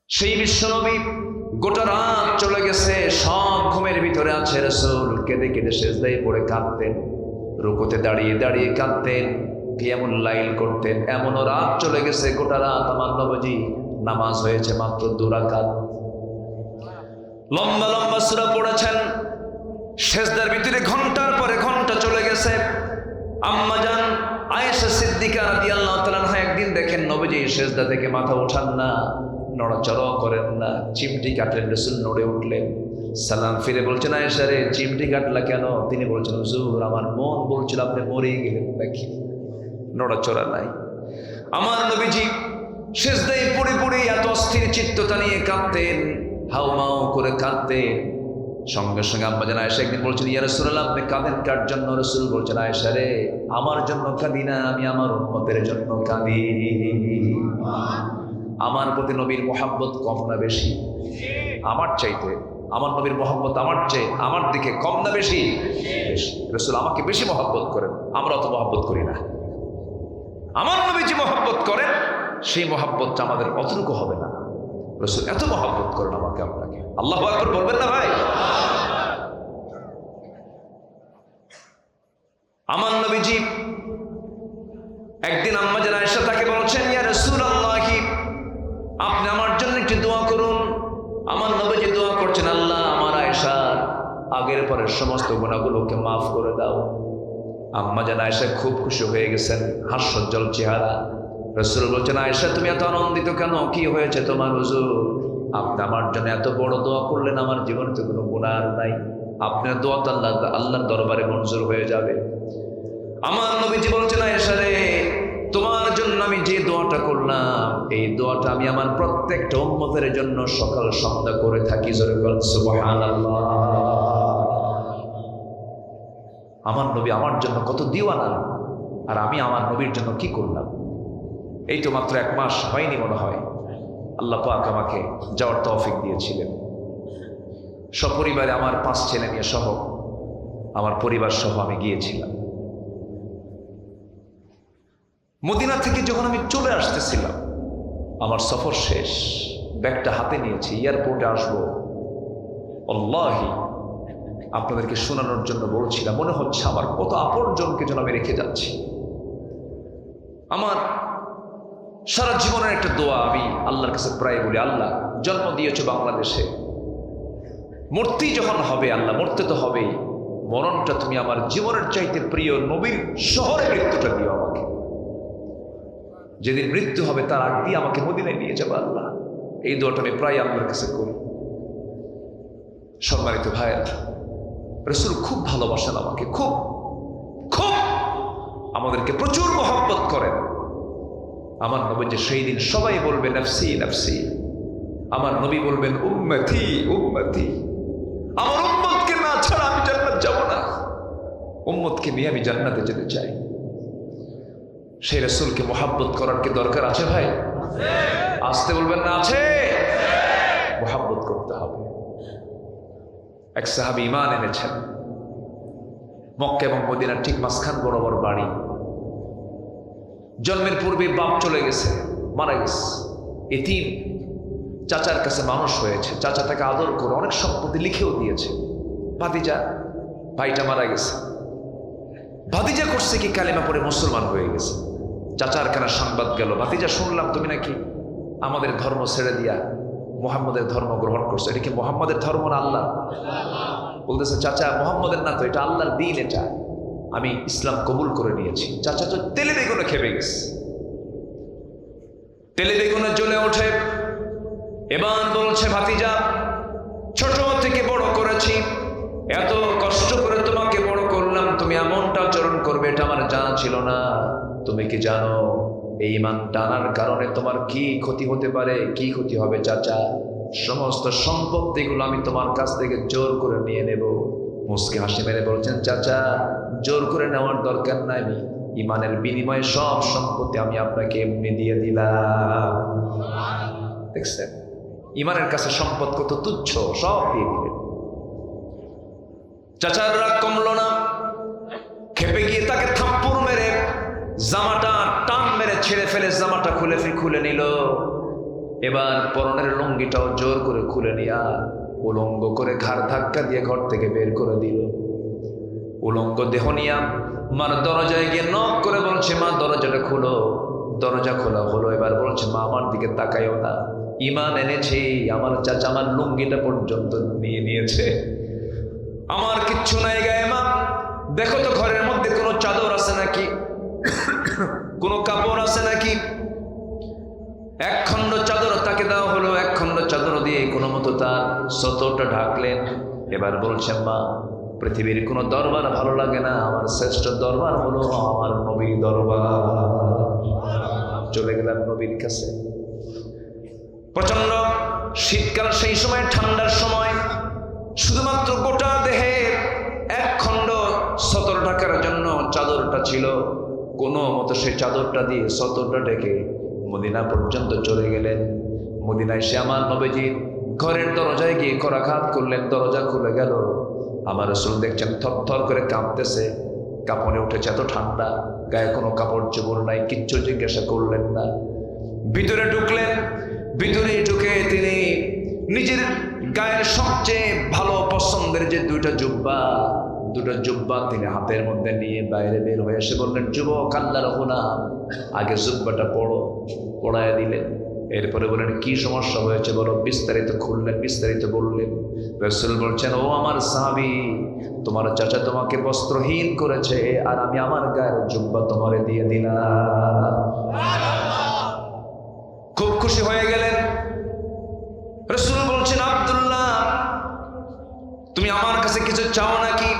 সেই বিশ্বনবী গোটা রাত চলে গেছে, সব ঘুমের ভিতরে আছে। রাসূল কেঁদে কেঁদে সিজদায় পড়ে কাঁদতেন, রুকুতে দাঁড়িয়ে দাঁড়িয়ে কাঁদতেন, কিয়ামুল লাইল করতেন। এমনও রাত চলে গেছে, গোটা রাত আমার নবীজি নামাজ হয়েছে মাত্র 2 রাকাত। লম্বা লম্বা সূরা পড়েছেন, সিজদার ভিতরে ঘন্টার পরে ঘন্টা চলে গেছে। আম্মা জান আয়েশা সিদ্দিকা রাদিয়াল্লাহু তাআলা আনহা একদিন দেখেন নবীজি সিজদা থেকে মাথা ওঠান না, নড়াচড়া করেন না, চিমটি কাটলেন। রাসূল নড়ে উঠলেন, সালাম ফিরে বলছেন, আয়েশা রে চিমটি কাটলা কেন? তিনি বলছেন, হুজুর আমার মন বলছিল আপনি মরে গেলেন নাকি। নড়াচড়া নাই। আমার নবীজি সিজদায় পড়ে পড়ে এত অস্থির চিত্ততা নিয়ে কাঁদতেন, হাউমাউ করে কাঁদতেন। সঙ্গে সঙ্গে আম্মা জান আয়েশা একদিন বলছেন, ইয়া রাসূলুল্লাহ আপনি কাঁদেন কার জন্য? রাসূল বলছেন, আয়েশা রে আমার জন্য কাঁদি না, আমি আমার উম্মতের জন্য কাঁদি। আমার প্রতি নবীর মহব্বত কম না বেশি? আমার চাইতে আমার নবীর মহব্বত আমার চেয়ে আমার দিকে কম না বেশি? বেশি। রাসূল আমাকে বেশি মহব্বত করেন, আমরা অত মহব্বত করি না। আমার নবী যে মহব্বত করেন সেই মহব্বতটা আমাদের অতটুকু হবে না। রাসূল এত মহব্বত করেন আমাকে আপনাকে। আল্লাহু আকবার বলবেন না ভাই? আমার নবীজি একদিন আম্মা জান আয়েশা তাকে বলছেন, ইয়া রাসূলুল্লাহ আপনি আমার জন্য একটু দোয়া করুন। আমার নবীজি দোয়া করছেন, আল্লাহ আমার আয়েশার আগের পরের সমস্ত গুনাহগুলোকে মাফ করে দাও। আম্মা জান আয়েশা খুব খুশি হয়ে গেছেন, হাস্যোজ্জ্বল চেহারা। রাসূল বলছেন, আয়েশা তুমি এত আনন্দিত কেন? কি হয়েছে তোমার? হুজুর আপনি আমার জন্য এত বড় দোয়া করলেন, আমার জীবনে তো কোনো গুনাহ আর নাই, আপনার দোয়া তো আল্লাহর দরবারে মঞ্জুর হয়ে যাবে। আমার নবীজি বলছেন, আয়েশা রে তোমার জন্য আমি যে দোয়াটা করলাম এই দোয়াটা আমি আমার প্রত্যেকটা উম্মতের জন্য সকাল সন্ধ্যা করে থাকি। জোরে বলেন সুবহানাল্লাহ। আমার নবী আমার জন্য কত দিওয়ানা, আর আমি আমার নবীর জন্য কি করলাম? এই তো মাত্র 1 মাস হয়নি মনে হয়, আল্লাহ পাক আমাকে যাওয়ার তৌফিক দিয়েছিলেন। সপরিবারে আমার 5 ছেলে মেয়ে সহ আমার পরিবার সহ আমি গিয়েছিলাম। মদিনা থেকে যখন আমি চলে আসতেছিলাম, আমার সফর শেষ, ব্যাগটা হাতে নিয়েছি, এয়ারপোর্টে আসবো। আল্লাহি আপনাদেরকে শোনানোর জন্য বলছিলাম, মনে হচ্ছে আমার কত আপনজনকে যেন আমি রেখে যাচ্ছি। আমার সারা জীবনের একটা দোয়া আমি আল্লাহর কাছে প্রায় বলি, আল্লাহ জন্ম দিয়েছো বাংলাদেশে, মূর্তি যখন হবে আল্লাহ মরতে তো হবেই, মরণটা তুমি আমার জীবনের চাইতে প্রিয় নবীর শহরে মৃত্যুটা দিও আমাকে। যেদিন মৃত্যু হবে তার আগ দিয়ে আমাকে মদিনায় নিয়ে যাবে আল্লাহ। এই দোয়াটা আমি প্রায় আল্লাহর কাছে করি। সম্মানিত ভাইয়েরা, রাসূল খুব ভালোবাসেন আমাকে, খুব খুব আমাদেরকে প্রচুর মহব্বত করেন। আমার নবী যে সেই দিন সবাই বলবে নাফসি নাফসি, আমার নবী বলবেন উম্মতি উম্মতি, আমার উম্মতকে না ছাড়া আমি জান্নাত যাব না, উম্মতকে নিয়ে আমি জান্নাতে যেতে চাই। সেই রাসূলকে মহব্বত করার কি দরকার আছে ভাই? আসতে বলবেন না, আছে। মহব্বত করতে হবে। এক সাহাবী ঈমান এনেছেন, মক্কা এবং মদিনার ঠিক মাঝখান বরাবর বাড়ি। জন্মের পূর্বে বাপ চলে গেছে, মারা গেছে, এতিম, চাচার কাছে মানুষ হয়েছে, চাচা তাকে আদর করে অনেক সম্পত্তি লিখেও দিয়েছে। ভাতিজা, ভাইটা মারা গেছে, ভাতিজা করছে কি কালেমা পড়ে মুসলমান হয়ে গেছে। চাচার কানে সংবাদ গেল, ভাতিজা শুনলাম তুমি নাকি আমাদের ধর্ম ছেড়ে দিয়া মুহাম্মদের ধর্ম গ্রহণ করছো। এটা কি মুহাম্মদের ধর্ম না আল্লাহ? বলতেছে, চাচা মুহাম্মদের না তো, এটা আল্লাহর দিন, এটা আমি ইসলাম কবুল করে নিয়েছি। চাচা তো তেলে বেগুনে খেপে গেছে, তেলে বেগুনে জ্বলে ওঠে। এবার বলছে, ভাতিজা ছোট থেকে বড় করেছি, এত কষ্ট করে তোমাকে বড় করলাম, তুমি এমনটা আচরণ করবে এটা আমার জানা ছিল না। তুমি কি জানো এই ঈমান টানার কারণে তোমার কি ক্ষতি হতে পারে? কি ক্ষতি হবে চাচা? সমস্ত সম্পত্তিগুলো আমি তোমার কাছ থেকে জোর করে নিয়ে নেব। মুস্কি হাসি মেরে বলছেন, চাচা জোর করে নেওয়ার দরকার নাই, ঈমানের বিনিময়ে সব সম্পত্তি আমি আপনাকে এমনি দিয়ে দিলাম। দেখছেন ঈমানের কাছে সম্পদ কত তুচ্ছ, সব দিয়ে দিলেন। চাচার রাগ কমল না, খেপে গিয়ে তাকে থাপ্পড় মেরে জামাটা টান মেরে ছেড়ে ফেলে জামাটা খুলে নিল। এবার পরনের লুঙ্গিটাও জোর করে খুলে নিয়া উলঙ্গ করে ঘাড় ধাক্কা দিয়ে ঘর থেকে বের করে দিল। উলঙ্গ দেহ নিয়া মার দরজায় গিয়ে নক করে বলছে, মা দরজাটা খুলো। দরজা খোলা হলো। এবার বলছে, মা আমার দিকে তাকাইও না, ঈমান এনেছি। আমার চাচা আমার লুঙ্গিটা পর্যন্ত নিয়ে নিয়েছে, আমার কিচ্ছু নাই গায়ে। মা দেখো তো ঘরের মধ্যে কোনো চাদর আছে নাকি, কোনো কাপড় আছে নাকি। এক খণ্ড চাদর তাকে দেওয়া হলো। এক খণ্ড চাদর দিয়ে কোনো মতো তার সতরটা ঢাকলেন। এবার বলছেন, মা পৃথিবীর কোনো দরবার ভালো লাগে না, আমার শ্রেষ্ঠ দরবার হলো আমার নবীর দরবার। চলে গেলাম নবীর কাছে। প্রচন্ড শীতকাল, সেই সময় ঠান্ডার সময়, শুধুমাত্র গোটা দেহে এক খণ্ড সতর ঢাকার জন্য চাদরটা ছিল। কোনো মতো সেই চাদরটা দিয়ে সতরটা ঢেকে মদিনা পর্যন্ত চলে গেলেন। মদিনায় সে আমার নবীজি ঘরের দরজায় গিয়ে করাঘাত করলেন। দরজা খুলে গেল। আমার রাসূল দেখছেন থরথর করে কাঁপতেছে, কাঁপনে উঠেছে, এত ঠান্ডা, গায়ে কোনো কাপড় চোপড় নাই, কিচ্ছু জিজ্ঞাসা করলেন না। ভিতরে ঢুকলেন। ভিতরে ঢুকে তিনি নিজের গায়ের সবচেয়ে ভালো পছন্দের যে দুটো জুব্বা তিনি হাতের মধ্যে নিয়ে বাইরে বের হয়ে এসে বললেন, যুবক, আল্লাহর গোলাম, আগে জুব্বাটা পড়ো। পড়ায় দিলেন। এরপরে বললেন, কি সমস্যা হয়েছে বলো। বিস্তারিত খুললেন, বিস্তারিত বললেন। রাসূল বলছেন, ও আমার সাহাবী, তোমার চাচা তোমাকে বস্ত্রহীন করেছে, আর আমি আমার গায়ের জুব্বা তোমারে দিয়ে দিলাম। খুব খুশি হয়ে গেলেন। রাসূল বলছেন, আব্দুল্লাহ, তুমি আমার কাছে কিছু চাও নাকি?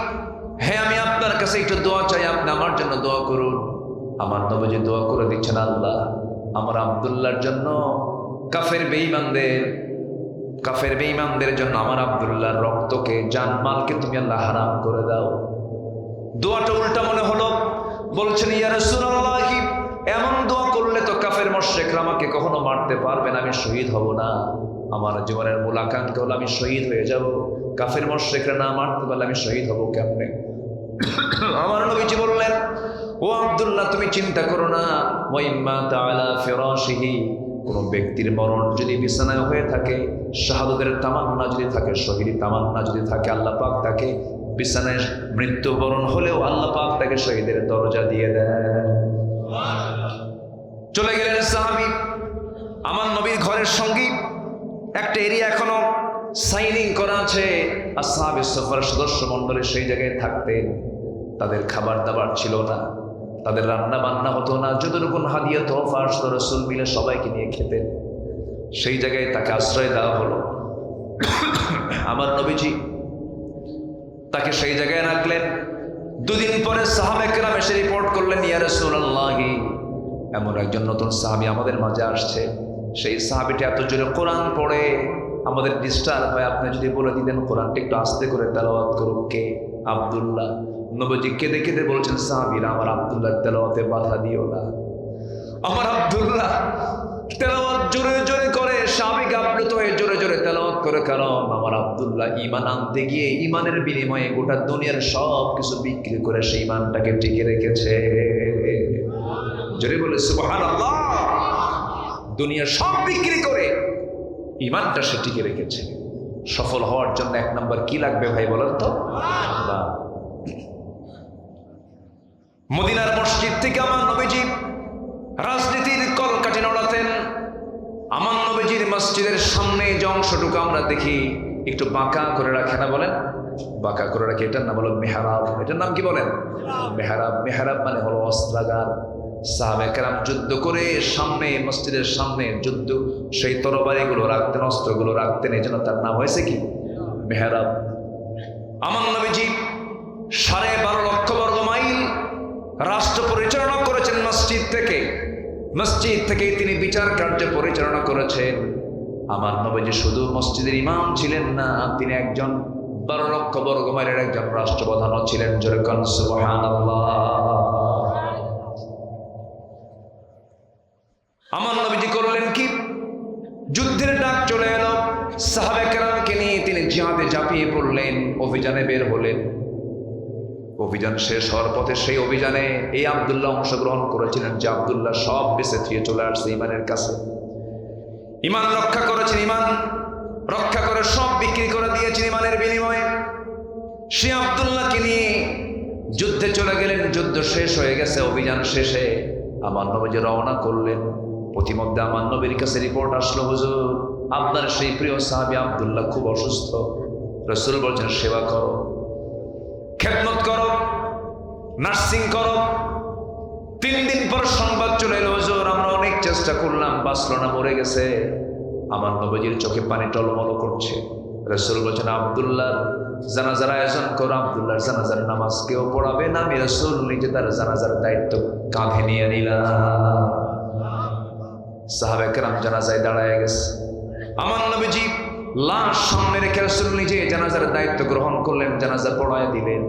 হ্যাঁ, আমি আপনার কাছে একটু দোয়া চাই, আপনি আমার জন্য দোয়া করুন। আমার নবীজি দোয়া করে দিচ্ছেন, আল্লাহ, আমার আব্দুল্লাহর জন্য কাফের বেঈমানদের জন্য আমার আব্দুল্লাহর রক্তকে, জানমালকে তুমি আল্লাহ হারাম করে দাও। দোয়াটা উল্টা মনে হলো। বলছেন, ইয়া রাসূলুল্লাহ, এমন দোয়া করলে তো কাফের মুশরিকরা আমাকে কখনো মারতে পারবে না, আমি শহীদ হব না। আমার জীবনের মূল আকাঙ্ক্ষা হলো আমি শহীদ হয়ে যাব। কাফের মুশরিকরা না মারতে পারলে আমি শহীদ হব কেমনে? আমার নবীজি বললেন, ও আব্দুল্লাহ, তুমি চিন্তা করো না। ওয়াইম্মা তাআলা ফিরাশিহি, কোন ব্যক্তির মরণ যদি বিছানায় হয়ে থাকে, শাহাদাতের তামান্না যদি থাকে, শহীদ তামান্না যদি থাকে, আল্লাহ পাক তাকে বিছানায় মৃত্যুবরণ হলেও আল্লাহ পাক তাকে শহীদের দরজা দিয়ে দেন। চলে গেলেন সাহাবী। আমার নবীর ঘরের সঙ্গী একটা এরিয়া এখনো সাইনিং করা আছে। আসহাবে সফর সদস্য মণ্ডলী সেই জায়গায় থাকতেন। তাদের খাবার দাবার ছিল না, তাদের রান্না বান্না হতো না। যতটুকু হাদিয়া তোহফা আসতো রাসূল মিলে সবাইকে নিয়ে খেতেন। সেই জায়গায় তাকে আশ্রয় দেওয়া হলো। আমার নবীজি তাকে সেই জায়গায় রাখলেন। দুদিন পরে সাহাবায়ে কেরাম এসে রিপোর্ট করলেন, ইয়া রাসূলুল্লাহ, এমন একজন নতুন সাহাবী আমাদের মাঝে আসছে। সেই সাহাবীটা এত জোরে কোরআন পড়ে আমাদের ডিস্টার্ব হয়, আপনি যদি বলে দিতেন কোরআনটা একটু আস্তে করে তেলাওয়াত করুক। কে? আব্দুল্লাহ। নবীজি কেঁদে কেঁদে বলছেন, সাহাবীরা, আমার আব্দুল্লাহর তেলাওয়াতে বাধা দিও না। আমার আব্দুল্লাহ তেলাওয়াত জোরে জোরে করে, সাহাবী আপ্লুত হয়ে জোরে জোরে তেলাওয়াত করে, কারণ আমার আব্দুল্লাহ ঈমান আনতে গিয়ে ঈমানের বিনিময়ে গোটা দুনিয়ার সব কিছু বিক্রি করে সেই ঈমানটাকে টিকে রেখেছে। জোরে বলে সুবহানাল্লাহ। দুনিয়ার সব বিক্রি করে ঈমানটা সে টিকে রেখেছে। সফল হওয়ার জন্য এক নাম্বার কি লাগবে ভাই বলেন তো? মদিনার মসজিদ থেকে আমার নবীজি রাজনীতির কলকাঠি নড়াতেন। আমার নবীজির মসজিদের সামনে যে অংশটুকু আমরা দেখি একটু বাঁকা করে রাখে না, বলেন? বাঁকা করে রাখে, এটার নাম হলো মেহরাব। এটার নাম কি বলেন? মেহরাব। মেহরাব মানে হলো অস্ত্রাগার। সাহাবায়ে কেরাম যুদ্ধ করে সামনে, মসজিদের সামনে যুদ্ধ, সেই তরবারিগুলো রাখতেন, অস্ত্রগুলো রাখতেন, এই জন্য তার নাম হয়েছে কি? মেহরাব। আমার নবীজি 12.5 লক্ষ বর্গ মাইল রাষ্ট্র পরিচালনা করেছেন মসজিদ থেকে। মসজিদ থেকেই তিনি বিচার কার্য পরিচালনা করেছেন। আমার নবীজি শুধু মসজিদের ইমাম ছিলেন না, তিনি একজন 12 লক্ষ বর্গ মাইলের একজন রাষ্ট্রপ্রধানও ছিলেন। জোরে কোন সুবহানাল্লাহ। আমার নবীজি করলেন কি? যুদ্ধের ডাক চলে এলো, সাহাবায়ে কেরামকে নিয়ে তিনি জিহাদে ঝাঁপিয়ে পড়লেন, অভিযানে বের হলেন। অভিযান শেষ হওয়ার পথে সেই অভিযানে এই আব্দুল্লাহ অংশগ্রহণ করেছিলেন, যে আব্দুল্লাহ সব বেঁচে থিয়ে চলে আসছে ইমানের কাছে। ইমান রক্ষা করেছেন, ইমান রক্ষা করে সব বিক্রি করে দিয়েছেন ইমানের বিনিময়ে। সে আব্দুল্লাহকে নিয়ে যুদ্ধে চলে গেলেন। যুদ্ধ শেষ হয়ে গেছে, অভিযান শেষে আমার নবী রওনা করলেন। প্রতিমধ্যে আমার নবীর কাছে রিপোর্ট আসলো, হুজুর আপনার সেই প্রিয় সাহাবী আব্দুল্লাহ খুব অসুস্থ। রাসূল বলছেন সেবা করো, খেদমত করো, নার্সিং করো। 3 দিন পর সংবাদ চলে এলো, হুজুর আমরা অনেক চেষ্টা করলাম, বাঁচলো না, মরে গেছে। আমার নবীজির চোখে পানি টলমল করছে। রাসূল বলছেন আব্দুল্লাহর জানাজার আয়োজন করো, আব্দুল্লাহর জানাজার নামাজ কেউ পড়াবে না, আমি রাসূল নিজে তার জানাজার দায়িত্ব কাঁধে নিয়ে নিলাম। সাহাবায়ে কেরাম জানাজায় দাঁড়ায় গেছে। আমার নবীজি লাশ সামনে রেখে রাসূল নিজে জানাজার দায়িত্ব গ্রহণ করলেন, জানাজা পড়ায় দিলেন।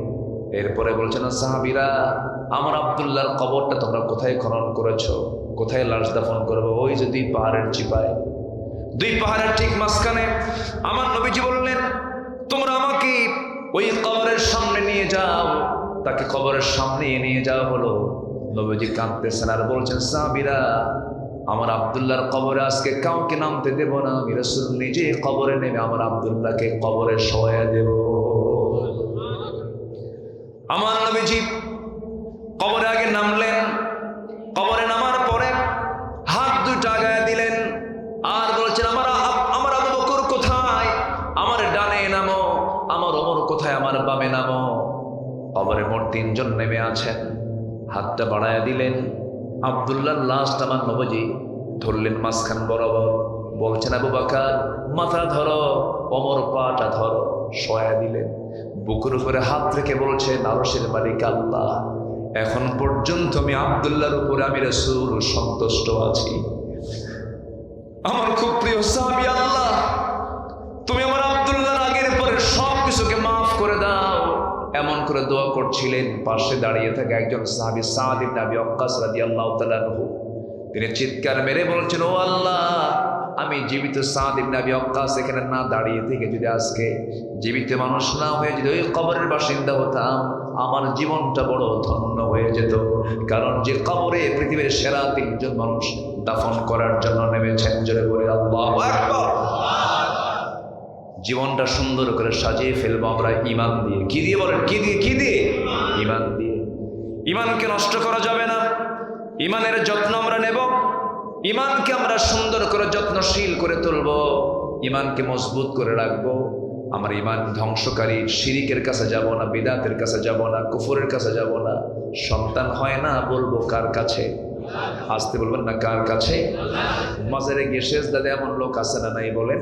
এরপরে বলছেন সাহাবীরা, আমার আব্দুল্লাহর কবরটা তোমরা কোথায় খনন করেছো, কোথায় লাশ দাফন করবো? ওই যে 2 পাহাড়ের চিপায়, 2 পাহাড়ের ঠিক মাঝখানে। আমার নবীজি বললেন তোমরা আমাকে ওই কবরের সামনে নিয়ে যাও। তাকে কবরের সামনে নিয়ে যাওয়া হলো। নবীজি কাঁদতেছেন আর বলছেন সাহাবীরা, আমার আব্দুল্লাহর কবরে আজকে কাউকে নামতে দেব না, আমি রাসূল নিজে কবরে নেমে আমার আব্দুল্লাহকে কবরে শোয়া দেব। আমার নবীজি কবরে আগে নামলেন। কবরে নামার পরে হাত 2টা আগায় দিলেন আর বলছেন আমার আবু বকর কোথায়, আমার ডানে নামো, আমার ওমর কোথায়, আমার বামে নামো। কবরে মোট 3 জন নেমে আছেন। হাতটা বাড়ায় দিলেন। আব্দুল্লাহর লাশটা আমার নবীজি ধরলেন মাঝখান বরাবর। বলছেন আবু বকর মাথা ধরো, ওমর পাটা ধরো, শোয়া দিলেন। বুকের উপরে হাত রেখে বলছেন আরশের মালিক আল্লাহ, এখন পর্যন্ত আমি আব্দুল্লাহর উপরে আমি রাসূল সন্তুষ্ট আছি। আমার খুব প্রিয় সাহাবী, আল্লাহ তুমি আমার আব্দুল্লাহর আগের পরে সব কিছুকে মাফ করে দাও, এমন করে দোয়া করছিলেন। পাশে দাঁড়িয়ে থাকা একজন সাহাবী সাদ ইবনে আবি ওয়াক্কাস রাদিয়াল্লাহু তাআলা আনহু, তিনি চিৎকার মেরে বলছেন ও আল্লাহ, আমি জীবিত সাদ ইবনে আবি ওয়াক্কাস এখানে না দাঁড়িয়ে থেকে যদি আজকে জীবিত মানুষ না হয়ে যদি ওই কবরের বাসিন্দা হতাম, আমার জীবনটা বড় ধন্য হয়ে যেত। কারণ যে কবরে পৃথিবীর সেরা 3 জন মানুষ দাফন করার জন্য নেমেছেন। জোরে বলে আল্লাহু আকবার। জীবনটা সুন্দর করে সাজিয়ে ফেলবো আমরা ঈমান দিয়ে। কি দিয়ে বলেন? কি দিয়ে? কি দিয়ে? ঈমান দিয়ে। ঈমানকে নষ্ট করা যাবে না। ঈমানের যত্ন আমরা নেব। ঈমানকে আমরা সুন্দর করে যত্নশীল করে তুলব। ঈমানকে মজবুত করে রাখবো। আমার ঈমান ধ্বংসকারী শিরিকের কাছে যাব না, বিদআতের কাছে যাব না, কুফরের কাছে যাব না। সন্তান হয় না, বলবো কার কাছে? আসতে বলবেন না, কার কাছে? মাজারে গিয়ে সেজদা দেয় এমন লোক আছে না নাই বলেন?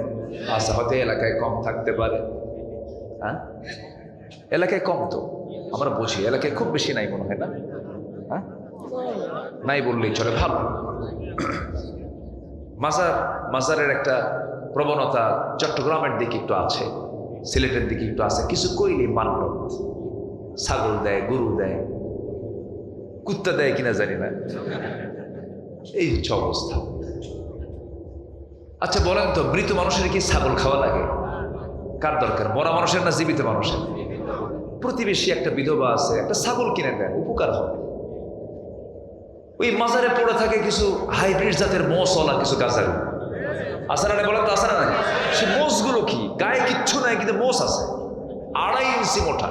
আচ্ছা, হয়তো এলাকায় কম থাকতে পারে। হ্যাঁ, এলাকায় কম তো আমরা বুঝি, এলাকায় খুব বেশি নাই মনে হয় না? হ্যাঁ, নাই বললেই চলে, ভালো। মাজারের একটা প্রবণতা চট্টগ্রামের দিকে একটু আছে, সিলেটের দিকে একটু আছে। কিছু কইলে মান্যত, ছাগল দেয়, গরু দেয়, কুত্তা দেয় কিনা জানি না, এই হচ্ছে অবস্থা। আচ্ছা বলেন তো, মৃত মানুষের কি ছাগল খাওয়া লাগে? কার দরকার, মরা মানুষের না জীবিত মানুষের? প্রতিবেশী একটা বিধবা আছে, একটা ছাগল কিনে দেন, উপকার হবে। ওই মাজারে পড়ে থাকে কিছু হাইব্রিড জাতের মোষওয়ালা কিছু গাছারি আছে না, বলেন তো আছে না? সে মোষগুলো কি গায়ে কিচ্ছু নাই, কিন্তু মোষ আছে 2.5 ইঞ্চি মোটা,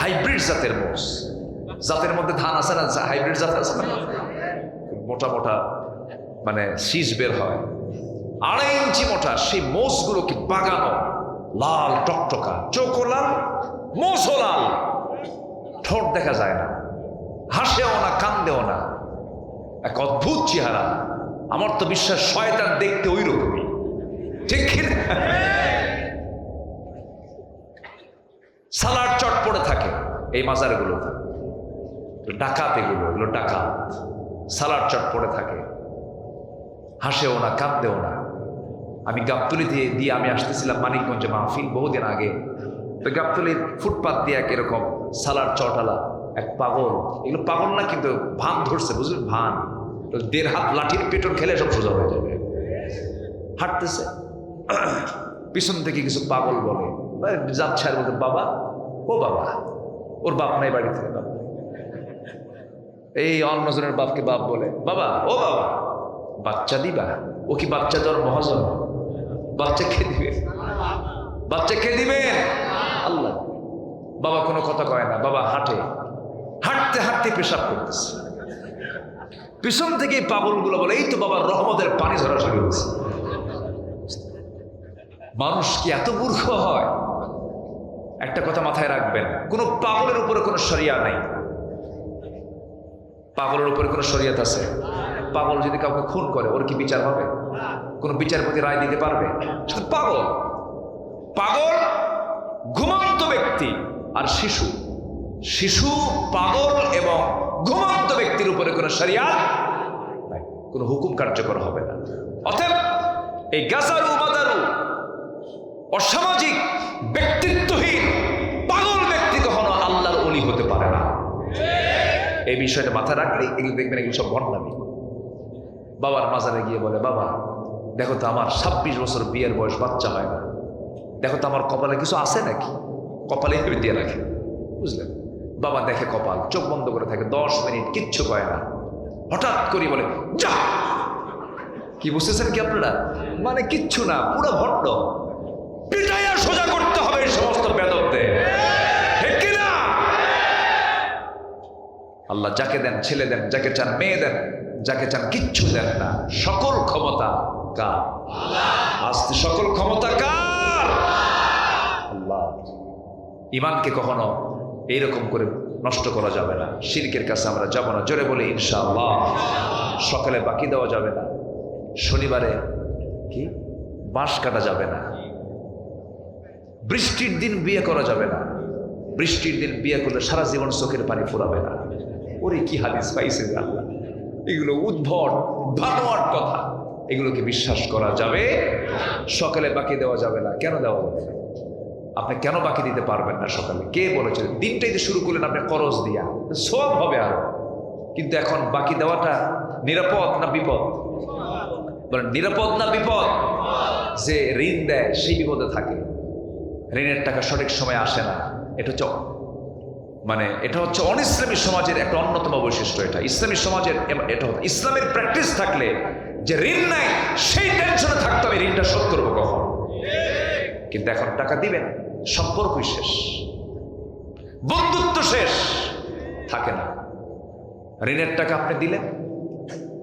হাইব্রিড জাতের মোষ। জাতের মধ্যে ধান আছে না, হাইব্রিড জাত আছে না, মোটা মোটা মানে শীষ বের হয়, 2.5 ইঞ্চি মোটা। সেই মোষগুলো কি বাগানো, লাল টকটকা, চোখও লাল, মোষও লাল, ঠোঁট দেখা যায় না, হাসেও না, কান্দেও না, এক অদ্ভুত চেহারা। আমার তো বিশ্বাস শয়তান দেখতে ওই রকমই, ঠিক কিনা? সালাড চট পড়ে থাকে এই মাজারগুলোতে, ডাকাত এগুলো ডাকাত, সালাড চট পড়ে থাকে, হাসেও না, কাঁদেও না। আমি গাবতলি দিয়ে আমি আসতেছিলাম মানিকগঞ্জে মাহফিল বহুদিন আগে। তো গাবতলির ফুটপাত দিয়ে এক এরকম সালাড চটালা এক পাগল, এগুলো পাগল না কিন্তু ভান ধরছে, বুঝলেন? ভান 1.5 হাত লাঠির পেটন খেলে সব সোজা হয়ে যাবে। হাঁটতেছে, পিছন থেকে কিছু পাগল বলে, যাচ্ছে আর বলতে বাবা, ও বাবা, ওর বাপ নাই বাড়িতে, বাপ এই অন্যজনের বাপকে বাপ বলে, বাবা ও বাবা, বাচ্চা দিবা? ও কি বাচ্চা দেওয়ার মহাজন? বাচ্চা খেয়ে দিবে, বাচ্চা খেয়ে দিবেন আল্লাহ। বাবা কোনো কথা কয় না, বাবা হাঁটে, হাঁটতে হাঁটতে পেশাব করতেছে, পিছন থেকে পাগলগুলো বলে এই তো বাবার রহমতের পানি ঝরা শুরু হয়েছে। মানুষ কি এত মূর্খ হয়? একটা কথা মাথায় রাখবেন, কোন পাগলের উপরে কোনো শরিয়া নাই। পাগলের উপরে কোনো শরিয়ত আছে? পাগল যদি কাউকে খুন করে ওর কি বিচার হবে? কোন বিচারপতি রায় দিতে পারবে? পাগল, পাগল ঘুমন্ত ব্যক্তি আর শিশু, শিশু, পাগল এবং ঘুমন্ত ব্যক্তির উপরে কোনো শরিয়াত নাই, কোনো হুকুম কার্যকর হবে না। অতএব এই গাজারু মাদারু অসামাজিক ব্যক্তিত্বহীন পাগল ব্যক্তি কখনো আল্লাহর ওলি হতে পারে না। এই বিষয়টা মাথায় রাখলেই এগুলো দেখবেন এগুলো সব ভণ্ডামি। বাবার মাজারে গিয়ে বলে, বাবা দেখো তো আমার 26 বছর বিয়ের বয়স, বাচ্চা হয় না, দেখো তো আমার কপালে কিছু আছে নাকি? কপালে দিয়ে রাখে, বুঝলেন? বাবা দেখে কপাল, চোখ বন্ধ করে থাকে 10 মিনিট, কিচ্ছু কয় না। হঠাৎ করে বলে যা। কি বুঝতেছেন কি আপনারা? মানে কিচ্ছু না, পুরো ভণ্ড। পিটাইয়া সোজা করতে হবে এই সমস্ত বেদবদের, ঠিক কিনা? আল্লাহ যাকে দেন ছেলে দেন, যাকে চান মেয়ে দেন, যাকে চান কিচ্ছু দেন না। সকল ক্ষমতা কার? আস্তে সকল ক্ষমতা কার? আল্লাহ। ইমানকে কখনো এইরকম করে নষ্ট করা যাবে না, শিরকের কাছে আমরা যাব না। জোরে বলি ইনশাআল্লাহ। সকালে বাকি দেওয়া যাবে না, শনিবারে কি বাঁশ কাটা যাবে না, বৃষ্টির দিন বিয়ে করা যাবে না, বৃষ্টির দিন বিয়ে করলে সারা জীবন চোখের পানি ফুরাবে না। ওরে কি হাদিস পাইছে আল্লাহ! এগুলো উদ্ভট ভানোয়ার কথা, এগুলোকে বিশ্বাস করা যাবে। সকালে বাকি দেওয়া যাবে না। কেন দেওয়া যাবে না? আপনি কেন বাকি দিতে পারবেন না সকালে? কে বলেছে? দিনটাই তো শুরু করলেন আপনি খরচ দিয়া, সব হবে আরো। কিন্তু এখন বাকি দেওয়াটা নিরাপদ না বিপদ? বলেন নিরাপদ না বিপদ? যে ঋণ দেয় সেই বিপদে থাকে, ঋণের টাকা সঠিক সময় আসে না। এটা হচ্ছে এটা হচ্ছে অনিসলামী সমাজের একটা অন্যতম বৈশিষ্ট্য। এটা ইসলামী সমাজের, এটা হচ্ছে ইসলামের প্র্যাকটিস থাকলে যে ঋণ নাই সেই টেনশনে থাকতে হবে ঋণটা শোধ করবো কখন। কিন্তু এখন টাকা দিবেন, সম্পর্কই শেষ, বন্ধুত্ব শেষ, থাকে না। ঋণের টাকা আপনি দিলেন,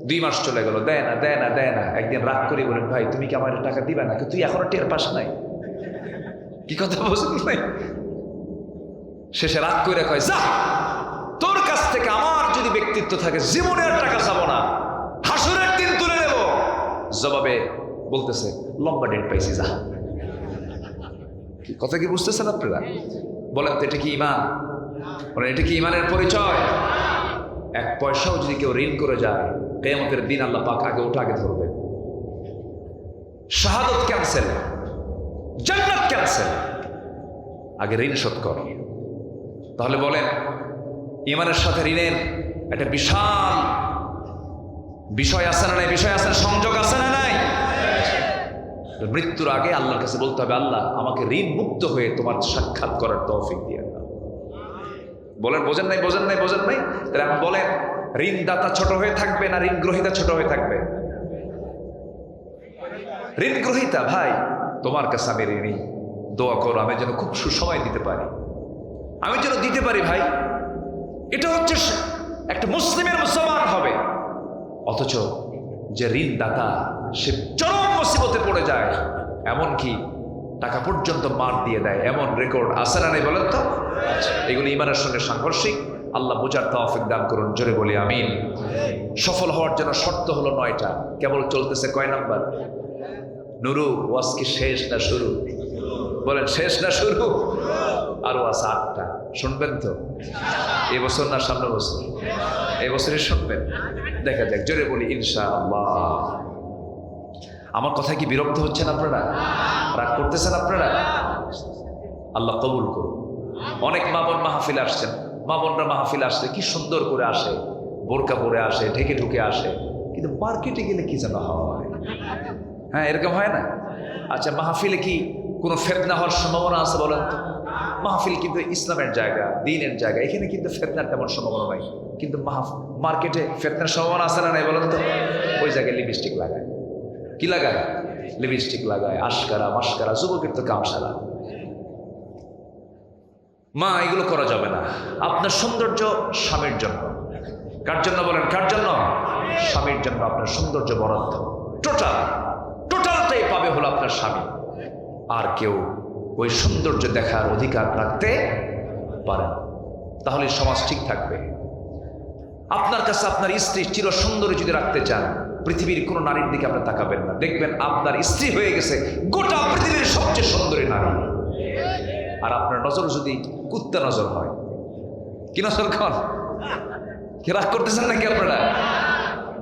2 মাস চলে গেল, দেয় না দেয় না দেয় না। একদিন রাগ করে বলেন, ভাই তুমি কি আমার টাকা দিবে না? তুই এখনো টের পাস নাই? কি কথা বুঝলি নাই? শেষে রাগ করে কয়, যা, তোর কাছ থেকে আমার যদি ব্যক্তিত্ব থাকে জীবনে আর টাকা চাবো না, হাসুরের দিন তুলে নেব। জবাবে বলতেছে, লম্বা ডেট পাইছি, যা। কথা কি বুঝতেছেন আপনারা? বলেন তো এটা কি ঈমান? বলেন এটা কি ঈমানের পরিচয়? 1 পয়সাও যদি কেউ ঋণ করে যায়, কিয়ামতের দিন আল্লাহ পাক আগে ওটা আগে ধরবে। শাহাদত ক্যান্সেল, জান্নাত ক্যান্সেল, আগে ঋণ শোধ কর। তাহলে বলেন ঈমানের সাথে ঋণের একটা বিশাল বিষয় আছে না নাই? বিষয় আছে, সংযোগ আছে না নাই? মৃত্যুর আগে আল্লাহর কাছে বলতে হবে, আল্লাহ আমাকে ঋণ মুক্ত হয়ে তোমার সাক্ষাৎ করার তৌফিক দিয়ে দাও। বলেন বোঝেন নাই? বোঝেন নাই? বোঝেন নাই? তাহলে এখন বলেন, ঋণদাতা ছোট হয়ে থাকবে না ঋণ গ্রহীতা ছোট হয়ে থাকবে? ঋণ গ্রহীতা, ভাই তোমার কাছে আমি ঋণী, দোয়া করো আমি যেন খুব সুসময় দিতে পারি, আমি যেন দিতে পারি। ভাই এটা হচ্ছে একটা মুসলিমের মুসলমান হবে। অথচ যে ঋণদাতা সে চরম মুসিবতে পড়ে যায়, এমনকি টাকা পর্যন্ত মার দিয়ে দেয়, এমন রেকর্ড আছে না নাই? বলেন তো। এগুলো ঈমানের সঙ্গে সাংঘর্ষিক। আল্লাহ বোঝার তৌফিক দান করুন, জোরে বলি আমিন। সফল হওয়ার জন্য শর্ত হলো 9টা, কেবল চলতেছে কয় নাম্বার? নুরু, ওয়াজ কি শেষ না শুরু? বলেন শেষ না শুরু? আরো আছে 8টা, শুনবেন তো? এই বছর না সামনের বছর? এই বছরই শুনবেন, দেখা যাক। জোরে বলি ইনশাআল্লাহ। আমার কথা কি বিরক্ত হচ্ছেন আপনারা? রাগ করতেছেন আপনারা? আল্লাহ কবুল করুন। অনেক মা বোন মাহফিল আসছেন, মা বোনরা মাহফিল আসলে কি সুন্দর করে আসে, বোরকা পরে আসে, ঢেকে ঢুকে আসে, কিন্তু মার্কেটে গেলে কি যেন হয়। হ্যাঁ, এরকম হয় না? আচ্ছা, মাহফিলে কি কোনো ফিতনা হওয়ার সম্ভাবনা আছে বলেন তো? মাহফিল কিন্তু ইসলামের জায়গা, দ্বীনের জায়গা, এখানে কিন্তু ফিতনার তেমন সম্ভাবনা নাই। কিন্তু মার্কেটে ফিতনার সম্ভাবনা আছে না নাই বলেন তো? ওই জায়গায় লিপস্টিক লাগায়, কি লাগায়? লিপস্টিক লাগায়, আশকারা মাস্কারা, যুবকের তো কাম সারা। মা, এগুলো করা যাবে না। আপনার সৌন্দর্য স্বামীর জন্য। কার জন্য বলেন? কার জন্য? স্বামীর জন্য আপনার সৌন্দর্য বরাদ্দ। টোটালটাই পাবে হলো আপনার স্বামী। আর কেউ ওই সৌন্দর্য দেখার অধিকার রাখতে পারে না। তাহলে সমাজ ঠিক থাকবে। আপনার কাছে আপনার স্ত্রী চির সুন্দরী যদি রাখতে চান, পৃথিবীর কোনো নারীর দিকে আপনি তাকাবেন না, দেখবেন আপনার স্ত্রী হয়ে গেছে গোটা পৃথিবীর সবচেয়ে সুন্দরী নারী। আর আপনার নজর যদি কুত্তা নজর হয়, কি নজর খান? কি রাগ করতেছেন নাকি আপনারা?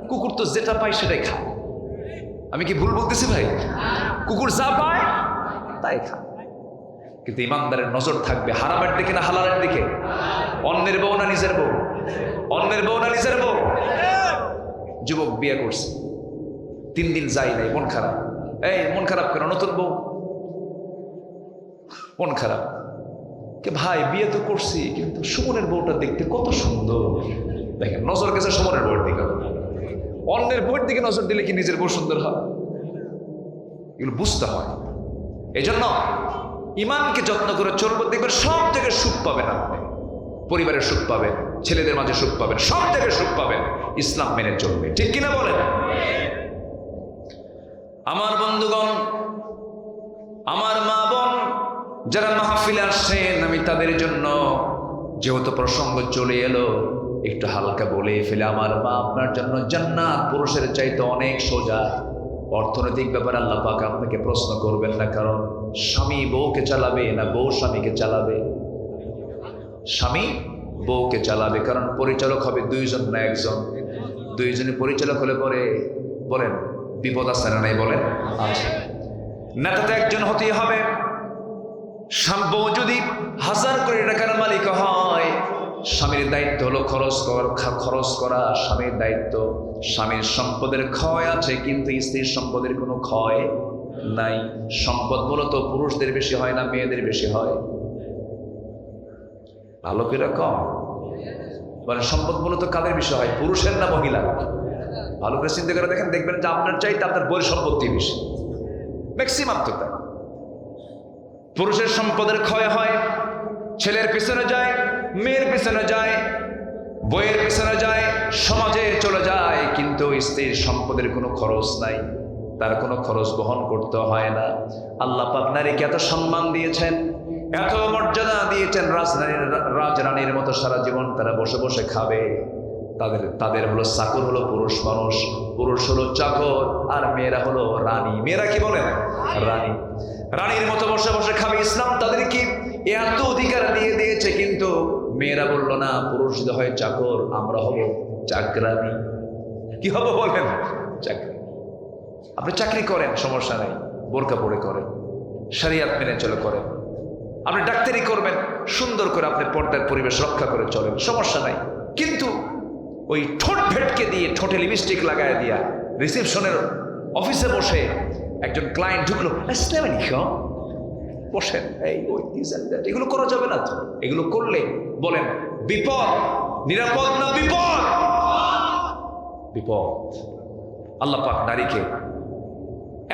কুকুর তো যেটা পায় সেটাই খায়। আমি কি ভুল বলতেছি ভাই? কুকুর যা পায় তাই খায়। কিন্তু ইমানদারের নজর থাকবে হারামের দিকে না হালালের দিকে? অন্যের বউ না নিজের বউ? অন্যের বউ না নিজের বউ? যুবক বিয়ে করছে, 3 দিন যাই নাই, মন খারাপ। এই মন খারাপ কেন? নতুন বউ, মন খারাপ। কে ভাই, বিয়ে তো করছি, কিন্তু সুমনের বউটা দেখতে কত সুন্দর। দেখেন, নজর গেছে সুমনের বউয়ের দিকে। অন্যের বউয়ের দিকে নজর দিলে কি নিজের বউ সুন্দর হয়? এগুলো বুঝতে হয়। এই জন্য ইমানকে যত্ন করে চলবো, দেখবেন সব জায়গায় সুখ পাবেন। আপনি পরিবারের সুখ পাবেন, ছেলেদের মাঝে সুখ পাবেন, সব জায়গায় সুখ পাবেন। ইসলাম মেনে চলবে, ঠিক কিনা বলেন? আমার বন্ধুগণ, আমার মা বোন যারা মাহফিলে আসছেন, আমি তাদের জন্য, যেহেতু প্রসঙ্গ চলে এলো, একটু হালকা বলে ফেলে। আমার মা আপনার জন্য জান্নাত পুরুষের চাইতে অনেক সোজা। অর্থনৈতিক ব্যাপারে আল্লাহ পাক আপনাকে প্রশ্ন করবেন না, কারণ স্বামী বউকে চালাবে না বউ স্বামীকে চালাবে? স্বামী বউকে চালাবে, কারণ পরিচালক হবে 2 জন না 1 জন। 2 জনে পরিচালক হলে পরে বলেন বিপদ আছে না নাই? বলেন আছে। নেতা তো 1 জন হতেই হবে। বউ যদি 1000 কোটি টাকার মালিক হয়, স্বামীর দায়িত্ব হলো খরচ করা। স্বামীর দায়িত্ব। স্বামীর সম্পদের ক্ষয় আছে, কিন্তু স্ত্রীর সম্পদের কোনো ক্ষয় নাই। সম্পদ মূলত পুরুষদের বেশি হয় না মেয়েদের বেশি হয়? ভালো করে কম মানে, সম্পদ মূলত কাদের বেশি হয়, পুরুষের না মহিলা? ভালো করে চিন্তা করে দেখেন, দেখবেন যে আপনার চাইতে আপনার বইয়ের সম্পত্তি বেশি, ম্যাক্সিমাম তো তাই। পুরুষের সম্পদের ক্ষয় হয়, ছেলের পিছনে যায়, মেয়ের পিছনে যায়, বইয়ের পিছনে যায়, সমাজে চলে যায়, কিন্তু স্ত্রীর সম্পদের কোনো খরচ নাই, তার কোনো খরচ বহন করতে হয় না। আল্লাহ পাক নারীকে এত সম্মান দিয়েছেন, এত মর্যাদা দিয়েছেন, রাজরানীর মতো সারা জীবন তারা বসে বসে খাবে। তাদের হলো চাকর হলো পুরুষ মানুষ, পুরুষ হলো চাকর, আর মেয়েরা হলো রানী। মেয়েরা কি বলেন? রানী। রানীর মতো বসে বসে খাবে। ইসলাম তাদেরকে এত অধিকার দিয়ে দিয়েছে, কিন্তু মেয়েরা বললো না, পুরুষ যদি হয় চাকর, আমরা হব চাকরানি। কি হবে বলেন? চাকরি। আপনি চাকরি করেন, সমস্যা নাই, বোরকা পরে করেন, শরিয়াত মেনে চলে করেন। আপনি ডাক্তারি করবেন, সুন্দর করে আপনি পর্দার পরিবেশ রক্ষা করে চলেন, সমস্যা নাই। কিন্তু ওই ঠোঁট ভেটকে দিয়ে, ঠোঁটে লিপস্টিক লাগায় দিয়া, রিসেপশনের অফিসে বসে একজন ক্লায়েন্ট ঢুকলো, আসসালামু আলাইকুম, বসেন, এই ওই দিস এন্ড দ্যাট, এগুলো করা যাবে না তো। এগুলো করলে বলেন বিপদ। নিরাপদ না বিপদ? বিপদ। আল্লাহ পাক নারীকে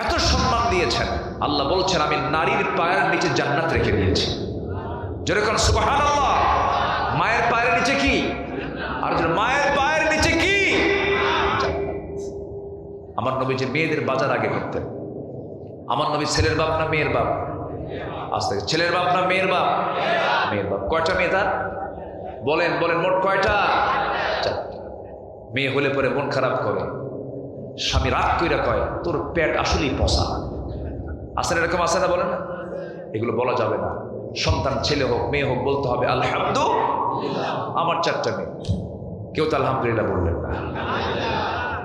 এত সম্মান দিয়েছেন। আল্লাহ বলছেন, আমি নারীর পায়ের নিচে জান্নাত রেখে দিয়েছি। যেরকম সুবহানাল্লাহ। মায়ের পায়ের নিচে কি? আর মায়ের পায়ের নিচে কি? আমার নবী যে মেয়েদের বাজার আগে করতেন। আমার নবী ছেলের বাপ না মেয়ের বাপ? আজ থেকে ছেলের বাপ না মেয়ের বাপ? মেয়ের বাপ। কয়টা মেয়ে তার? বলেন বলেন, মোট কয়টা? 4টা। মেয়ে হলে পরে মন খারাপ করে, স্বামী রাগ কইরা কয়, তোর পেট আসলেই পচা। আসেন এরকম আছে না? বলেন না? এগুলো বলা যাবে না। সন্তান ছেলে হোক মেয়ে হোক বলতে হবে আলহামদুলিল্লাহ। আমার 4টা মেয়ে, কেউ তো আলহামদুলিল্লাহ বললেন না।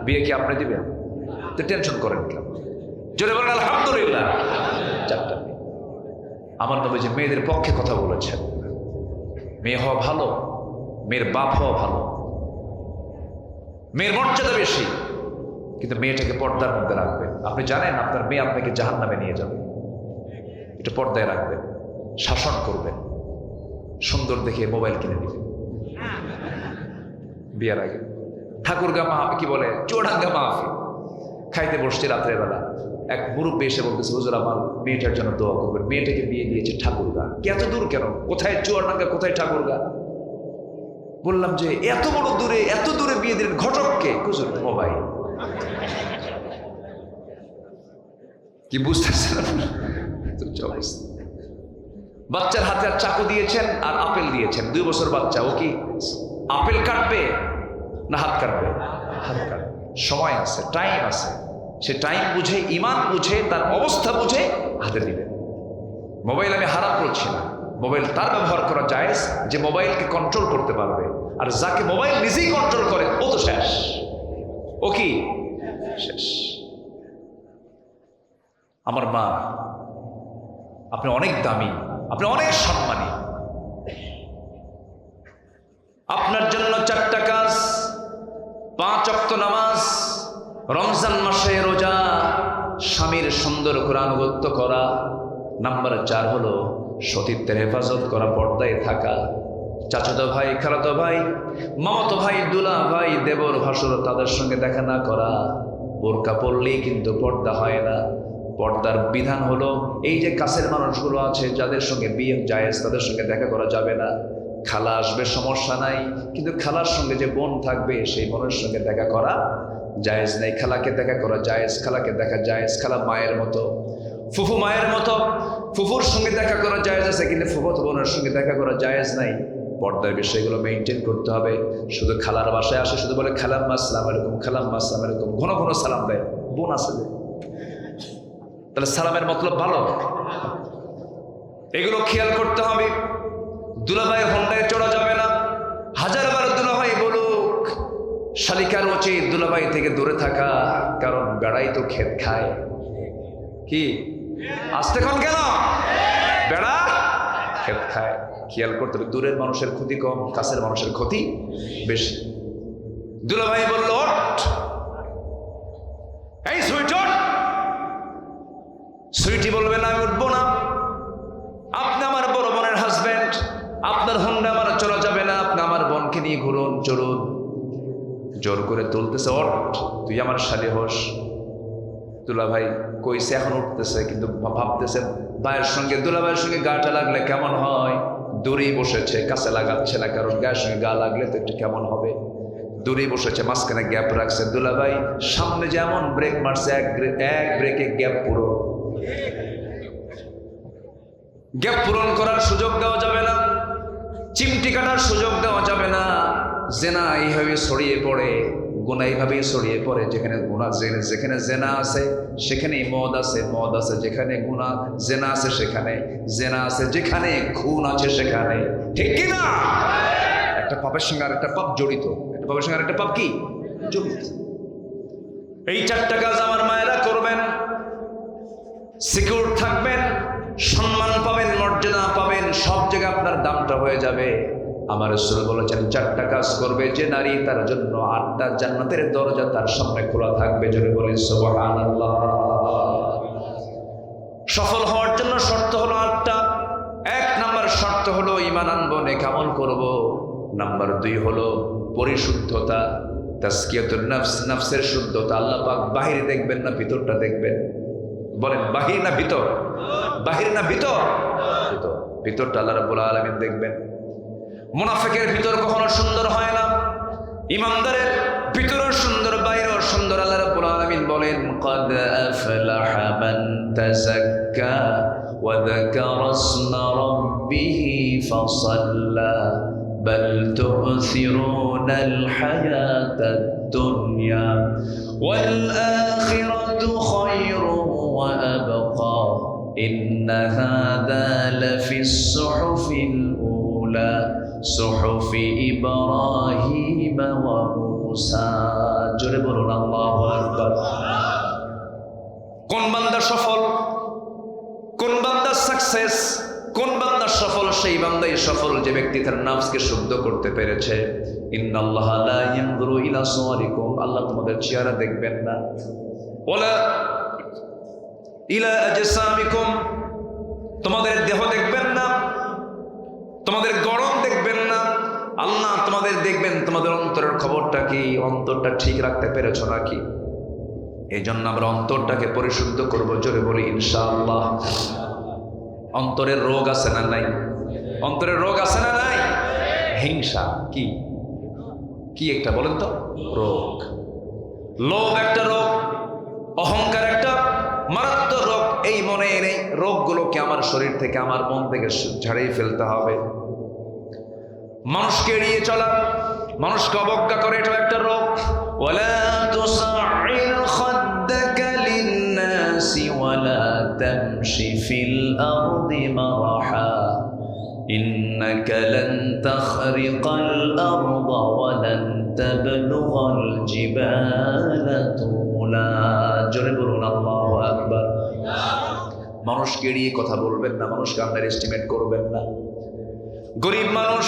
বিয়ে কি আপনি দিবেন? তো টেনশন করেন কেন? জোরে বলেন আলহামদুলিল্লাহ। 4টা মেয়ে। আমার নবী যে মেয়েদের পক্ষে কথা বলেছেন, মেয়ে হওয়া ভালো, মেয়ের বাপ হওয়া ভালো, মেয়ের মর্যাদা বেশি, কিন্তু মেয়েটাকে পর্দার মধ্যে রাখবেন। আপনি জানেন আপনার মেয়ে আপনাকে জাহান্নামে নিয়ে যাবে, এটা পর্দায় রাখবেন, শাসন করবেন, সুন্দর দেখে মোবাইল কিনে দিবেন বিয়ের আগে। ঠাকুরগা কি বলে, চুয়াডাঙ্গা মাহফিল, খাইতে বসছি রাত্রের বেলা, এক মুরব্বী এসে বলতেছে, হুজুর আমার মেয়েটার জন্য দোয়া করবেন, মেয়েটাকে বিয়ে দিয়েছে ঠাকুরগা। এত দূর কেন? কোথায় চুয়াডাঙ্গা, কোথায় ঠাকুরগা? বললাম যে এত বড় দূরে, এত দূরে বিয়ে দিলেন, ঘটককে? হুজুর মোবাইল। কি বুঝতেছেন? বাচ্চার হাতে আর চাকু দিয়েছেন আর আপেল দিয়েছেন, 2 বছর বাচ্চা। ও কি আপেল কাটবে না হাত কাটবে? হাত কাটবে। সময় আছে, টাইম আছে, সে টাইম বুঝে, ইমান বুঝে, তার অবস্থা বুঝে হাতে দিবেন। মোবাইল আমি হারাম করছি না, মোবাইল তার ব্যবহার করা জায়েজ যে মোবাইলকে কন্ট্রোল করতে পারবে, আর যাকে মোবাইল নিজেই কন্ট্রোল করে ও তো শেষ। ও কি শেষ? আমার মা, আপনি অনেক দামি, আপনি অনেক সম্মানী। আপনার জন্য 4টা কাজ: 5 ওয়াক্ত নামাজ, রমজান মাসে রোজা, স্বামীর সুন্দর করে আনুগত্য করা। নাম্বার 4 হলো সতীত্বের হেফাজত করা, পর্দায় থাকা। চাচাতো ভাই, খালাতো ভাই, মামাতো ভাই, দুলা ভাই, দেবর, ভাসুর, তাদের সঙ্গে দেখা না করা। বোরকা পরলেই কিন্তু পর্দা হয় না। পর্দার বিধান হলো এই যে কাছের মানুষগুলো আছে যাদের সঙ্গে বিয়ে জায়েজ, তাদের সঙ্গে দেখা করা যাবে না। খালা আসবে সমস্যা নাই, কিন্তু খালার সঙ্গে যে বোন থাকবে সেই বোনের সঙ্গে দেখা করা জায়েজ নাই। খালাকে দেখা করা জায়েজ, খালাকে দেখা জায়েজ, খালা মায়ের মতো, ফুফু মায়ের মতো, ফুফুর সঙ্গে দেখা করা জায়েজ আছে, কিন্তু ফুফুতো বোনের সঙ্গে দেখা করা জায়েজ নাই। পর্দার বিষয়গুলো মেনটেন করতে হবে। শুধু খালার বাসায় আসে, শুধু বলে খালাম্মা আসসালামু আলাইকুম, খালাম্মা আসসালামু আলাইকুম, ঘন ঘন সালাম দেয়। বোন আছে যে, তাহলে সালামের মতলব ভালো, এগুলো খেয়াল করতে হবে। দুলাভাই হোন্ডায় চড়া যাবে না। 1000বার দুলাভাই বলুক, শালিকার উচিত দুলাভাই থেকে দূরে থাকা, কারণ বেড়াই তো ক্ষেত খায়। কি আসতে কোন কেন? বেড়া ক্ষেত খায়। খেয়াল করতে হবে, দূরের মানুষের ক্ষতি কম, কাছের মানুষের ক্ষতি বেশি। দুলাভাই বলল, ওঠ, এই সুইট ওঠ। সুইটি বলবে না, আমি উঠবো না। আপনি আমার বড় বোনের হাজবেন্ড, আপনার হোন্ডা আমার চলা যাবে না, আপনি আমার বোনকে নিয়ে ঘুরুন, চলুন। জোর করে তুলতেছে, ওঠ, তুই আমার শালি হোস। দুলাভাই কইছে, এখন উঠতেছে, কিন্তু ভাবতেছে ভাইয়ের সঙ্গে, দুলাভাইয়ের সঙ্গে গাটা লাগলে কেমন হয়। দূরেই বসেছে, কাছে লাগাচ্ছে না, কারণ গায়ের সঙ্গে গা লাগলে তো একটু কেমন হবে। দূরেই বসেছে, মাঝখানে গ্যাপ রাখছে। দুলাভাই সামনে যেমন ব্রেক মারছে, এক ব্রেকে গ্যাপ পুরো। গ্যাপ পূরণ করার সুযোগ দেওয়া যাবে না, চিমটি কাটার সুযোগ দেওয়া যাবে না। জেনা এইভাবে ছড়িয়ে পড়ে, গুনাহ এইভাবেই ছড়িয়ে পড়ে। যেখানে গুনাহ, যেখানে জেনা আছে সেখানেই মদ আছে, মদ আছে যেখানে গুনাহ, জেনা আছে সেখানে জেনা আছে, যেখানে খুন আছে সেখানে। ঠিক কি না? একটা পাপের সঙ্গে আরেকটা পাপ জড়িত, একটা পাপের সঙ্গে আরেকটা পাপ কি জড়িত। এই 4টা কাজ আমার মায়েরা করবেন, সিকিউর থাকবেন, সম্মান পাবেন, মর্যাদা পাবেন, সব জায়গায় আপনার দামটা হয়ে যাবে। আমার রাসূল বলেছেন, 4টা কাজ করবে যে নারী, তার জন্য 8টা জান্নাতের দরজা তার সামনে খোলা থাকবে। জোরে বলেন সুবহানাল্লাহ। সফল হওয়ার জন্য শর্ত হলো 8টা। 1 নাম্বার শর্ত হলো ঈমান আনবো, নেক আমল করব। নাম্বার 2 হলো পরিশুদ্ধতা, তাজকিয়াতুন নফস, নফসের শুদ্ধতা। আল্লাহ পাক বাহিরে দেখবেন না, ভিতরটা দেখবেন। বলেন বাহির না ভিতর? বাহির না ভিতর? ভিতর। ভিতরটা আল্লাহ রাব্বুল আলামিন দেখবেন। মুনাফিকের ভিতর কখনো সুন্দর হয় না, ইমানদারের ভিতরও সুন্দর, বাইরেও সুন্দর। আল্লাহ রাব্বুল আলামিন বলেন, ক্বাদ আফলাহা মান তাযাক্কা ওয়া যাকারা ইসমা রাব্বিহি ফাসাল্লা বাল তু'থিরুনাল হায়াতাদ দুনিয়া ওয়াল আখিরাতু খায়রুন ওয়া আবকা ইন্না হাযা লাফিস সুহুফিল উলা সুহুফি ইব্রাহিম ওয়া মূসা। জোরে বলুন আল্লাহু আকবার। কোন বান্দা সফল, কোন বান্দা সাকসেস, কোন বান্দা সফল? সেই বান্দাই সফল যে ব্যক্তি তার নফসকে শুদ্ধ করতে পেরেছে। ইন্নাল্লাহা লা ইয়ানজুরু ইলা সুওয়ারিকুম, আল্লাহ তোমাদের চেহারা দেখবেন না, ওয়ালা ইলা আজসামিকুম, তোমাদের দেহ দেখবেন না, তোমাদের গড়ন দেখবেন না। আল্লাহ তোমাদের দেখবেন তোমাদের অন্তরের খবরটা কি, অন্তরটা ঠিক রাখতে পেরেছো নাকি। এই জন্য আমরা অন্তরটাকে পরিশুদ্ধ করব, জোরে বলি ইনশাআল্লাহ। অন্তরের রোগ আছে না নাই? অন্তরের রোগ আছে না নাই? হিংসা কি কি একটা বলেন তো? রোগ। লোভ একটা রোগ, অহংকার একটা মারাত্মক রোগ। এই মনের এই রোগগুলোকে আমার শরীর থেকে, আমার মন থেকে ঝাড়িয়ে ফেলতে হবে। মানুষকে এড়িয়ে চলা, মানুষকে অবজ্ঞা করে, এটা একটা রোগ। ওয়ালা তুসাইর খাদ্দাকা লিন-নাসি ওয়ালা তামশি ফিল আরদি মারহা ইন্নাকা লান তাখরিকাল আরদা ওয়া লান তাবলুগাল জিবালা তুলা। জোরে বলুন আল্লাহু আকবার। মানুষকে এড়িয়ে কথা বলবেন না, মানুষকে আন্ডার এস্টিমেট করবেন না। গরিব মানুষ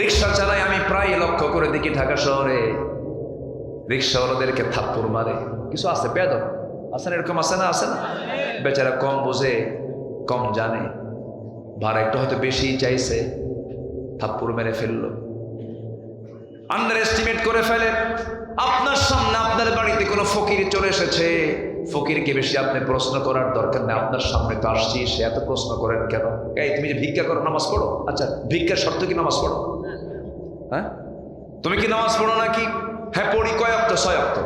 রিক্সা চালায়, আমি প্রায় লক্ষ্য করে দেখি ঢাকা শহরে রিক্সাওয়ালাদেরকে থাপ্পড় মারে। কিছু আছে বেয়াদব, আছে না? এরকম আছে না? আছে না? বেচারা কম বোঝে, কম জানে, ভাড়া একটু হয়তো বেশি চাইছে, থাপ্পড় মেরে ফেললো, আন্ডার এস্টিমেট করে ফেলেন। আপনার সামনে আপনার বাড়িতে কোনো ফকির চলে এসেছে, ফকিরকে বেশি আপনি প্রশ্ন করার দরকার নেই। আপনার সামনে তো আসছি, সে এত প্রশ্ন করেন কেন? এই তুমি যে ভিক্ষা করো, নামাজ পড়ো? আচ্ছা, ভিক্ষার শর্ত কি নামাজ পড়ো? হ্যাঁ, তুমি কি নামাজ পড়ো নাকি? হ্যাঁ পড়ি। কয় ওয়াক্ত? 6 ওয়াক্ত।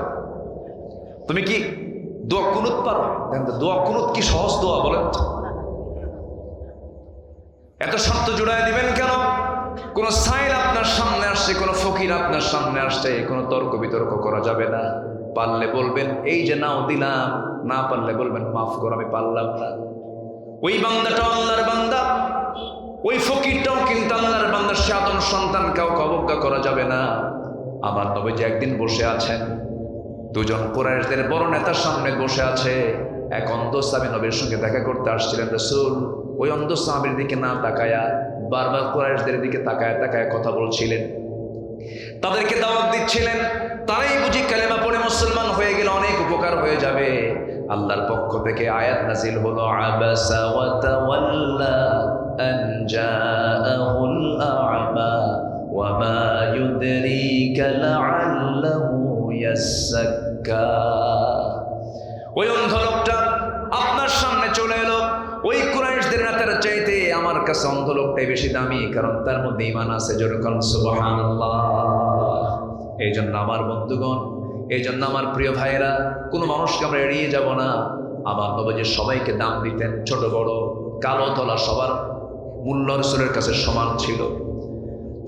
তুমি কি দোয়া কুনুত পারো? দেখেন তো, দোয়া কুনুত কি সহজ দোয়া বলেন? এত শর্ত জুড়ায় দিবেন কেন? কোন সাইল আপনার সামনে আসছে, কোন ফকির আপনার সামনে আসছে, কোনো তর্ক বিতর্ক করা যাবে না। পারলে বলবেন এই যে নাও দিলাম, না পারলে বলবেন মাফ করো, আমি পারলাম না। ওই বান্দাটাও আল্লাহর বান্দা, ওই ফকিরটাও কিন্তু আল্লাহর বান্দা। সে আদম সন্তান, কাউকে অবজ্ঞা করা যাবে না। আমার নবীজি একদিন বসে আছেন, দুজন কুরাইশদের বড় নেতার সামনে বসে আছে। এক অন্ধ সাহাবী নবীর সঙ্গে দেখা করতে আসছিলেন। রাসূল ওই অন্ধ সাহাবীর দিকে না তাকায়া বারবার কুরাইশদের দিকে তাকায় তাকায় কথা বলছিলেন, তাদেরকে দাওয়াত দিচ্ছিলেন। তারাই বুঝি কালেমা পড়ে মুসলমান হয়ে গেলে অনেক উপকার হয়ে যাবে। আল্লাহর পক্ষ থেকে আয়াত নাযিল হলো, আবাসা ওয়া তাওয়াল্লা আন জাআহুল আ'মা ওয়া মা ইউদরিকা লাআল্লাহু ইয়াসাক্কা। ওই অন্ধ লোকটা আপনার সামনে চলে এলো। ওই কুরাইশদের নেতার চাইতে আমার কাছে অন্ধ লোকটাই বেশি দামি, কারণ তার মধ্যে ঈমান আছে। যেরকম সুবহানাল্লাহ। এই জন্য আমার বন্ধুগণ, এই জন্য আমার প্রিয় ভাইয়েরা, কোনো মানুষকে আমরা এড়িয়ে যাব না। আমার নবীজি সবাইকে দাম দিতেন, ছোট বড়, কালো ধলা সবার মূল্য রাসূলের কাছে সমান ছিল।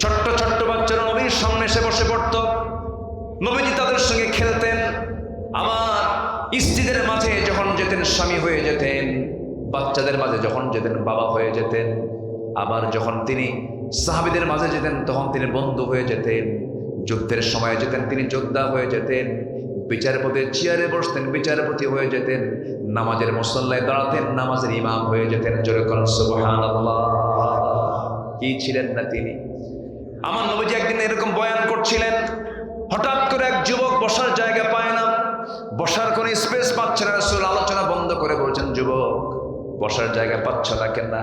ছোট্ট ছোট্ট বাচ্চারা নবীর সামনে এসে বসে পড়ত, নবীজি তাদের সঙ্গে খেলতেন। আমার স্ত্রীদের মাঝে যখন যেতেন স্বামী হয়ে যেতেন, বাচ্চাদের মাঝে যখন যেতেন বাবা হয়ে যেতেন। আবার যখন তিনি সাহাবীদের মাঝে যেতেন তখন তিনি বন্ধু হয়ে যেতেন। যুদ্ধের সময় যেতেন তিনি যোদ্ধা হয়ে যেতেন। বিচারপতির চেয়ারে বসতেন, বিচারপতি হয়ে যেতেন। নামাজের মুসল্লায় দাঁড়াতেন, নামাজের ইমাম হয়ে যেতেন। জোরে বলুন সুবহানাল্লাহ। কি ছিলেন না তিনি? আমার নবীজি একদিন এরকম বয়ান করছিলেন, হঠাৎ করে এক যুবক বসার জায়গা পায় না, বসার কোনো স্পেস পাচ্ছে না। রাসূল আলোচনা বন্ধ করে বলছেন, যুবক বসার জায়গা পাচ্ছ না কেন?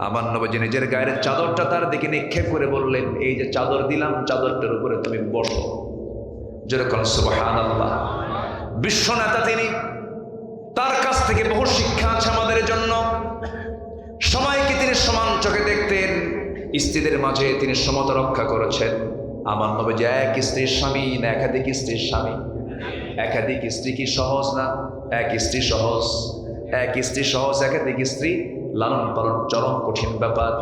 আমার নবীজি নিজের গায়ের চাদরটা তার দিকে নিক্ষেপ করে বললেন, এই যে চাদর দিলাম, চাদরটার উপরে তুমি বসো। যেরকম সুবহানাল্লাহ। বিশ্ব নেতা তিনি, তার কাছ থেকে বহু শিক্ষা আছে আমাদের জন্য। সবাইকে তিনি সমান চোখে দেখতেন, স্ত্রীদের মাঝে তিনি সমতা রক্ষা করেছেন। আমার নবীজি এক স্ত্রীর স্বামী না একাধিক স্ত্রীর স্বামী? একাধিক স্ত্রী কি সহজ না? এক স্ত্রী সহজ, এক স্ত্রী সহজ, একাধিক স্ত্রী লালন পালন চরম কঠিন ব্যাপার।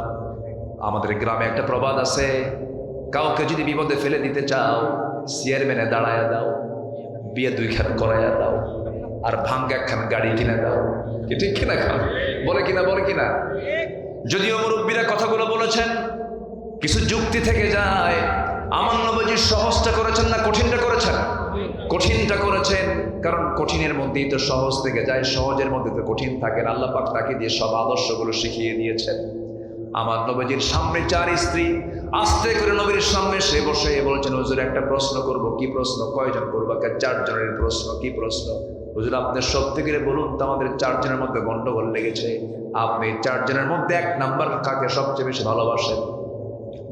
আমাদের গ্রামে একটা প্রবাদ আছে, কাউকে যদি বিপদে ফেলে দিতে চাও, চেয়ারম্যানে দাঁড়ায়া দাও, বিয়ে 2 খান করাইয়া দাও, আর ভাঙ্গা একখান গাড়ি কিনে দাও। কি ঠিক কিনা? খান বলে কিনা, বলে কিনা? যদিও মুরব্বীরা কথাগুলো বলেছেন, কিছু যুক্তি থেকে যায়। আমার নবীজি সহজটা করেছেন না কঠিনটা করেছেন? কঠিনটা করেছেন, কারণ কঠিনের মধ্যেই তো সহজ থেকে যায়, সহজের মধ্যে তো কঠিন থাকে না। আল্লাহ পাক তাকে দিয়ে সব আদর্শগুলো শিখিয়ে দিয়েছেন। আমার নবীজির সামনে 4 স্ত্রী আস্তে করে নবীর সামনে সে বসে বলছেন, হুজুর একটা প্রশ্ন করব। কি প্রশ্ন? কয়জন করবো? 4 জনের প্রশ্ন। কি প্রশ্ন? হুজুর আপনি সত্যি করে বলুন তো, আমাদের 4 জনের মধ্যে গন্ডগোল লেগেছে। আপনি 4 জনের মধ্যে 1 নাম্বার কাকে সবচেয়ে বেশি ভালোবাসেন?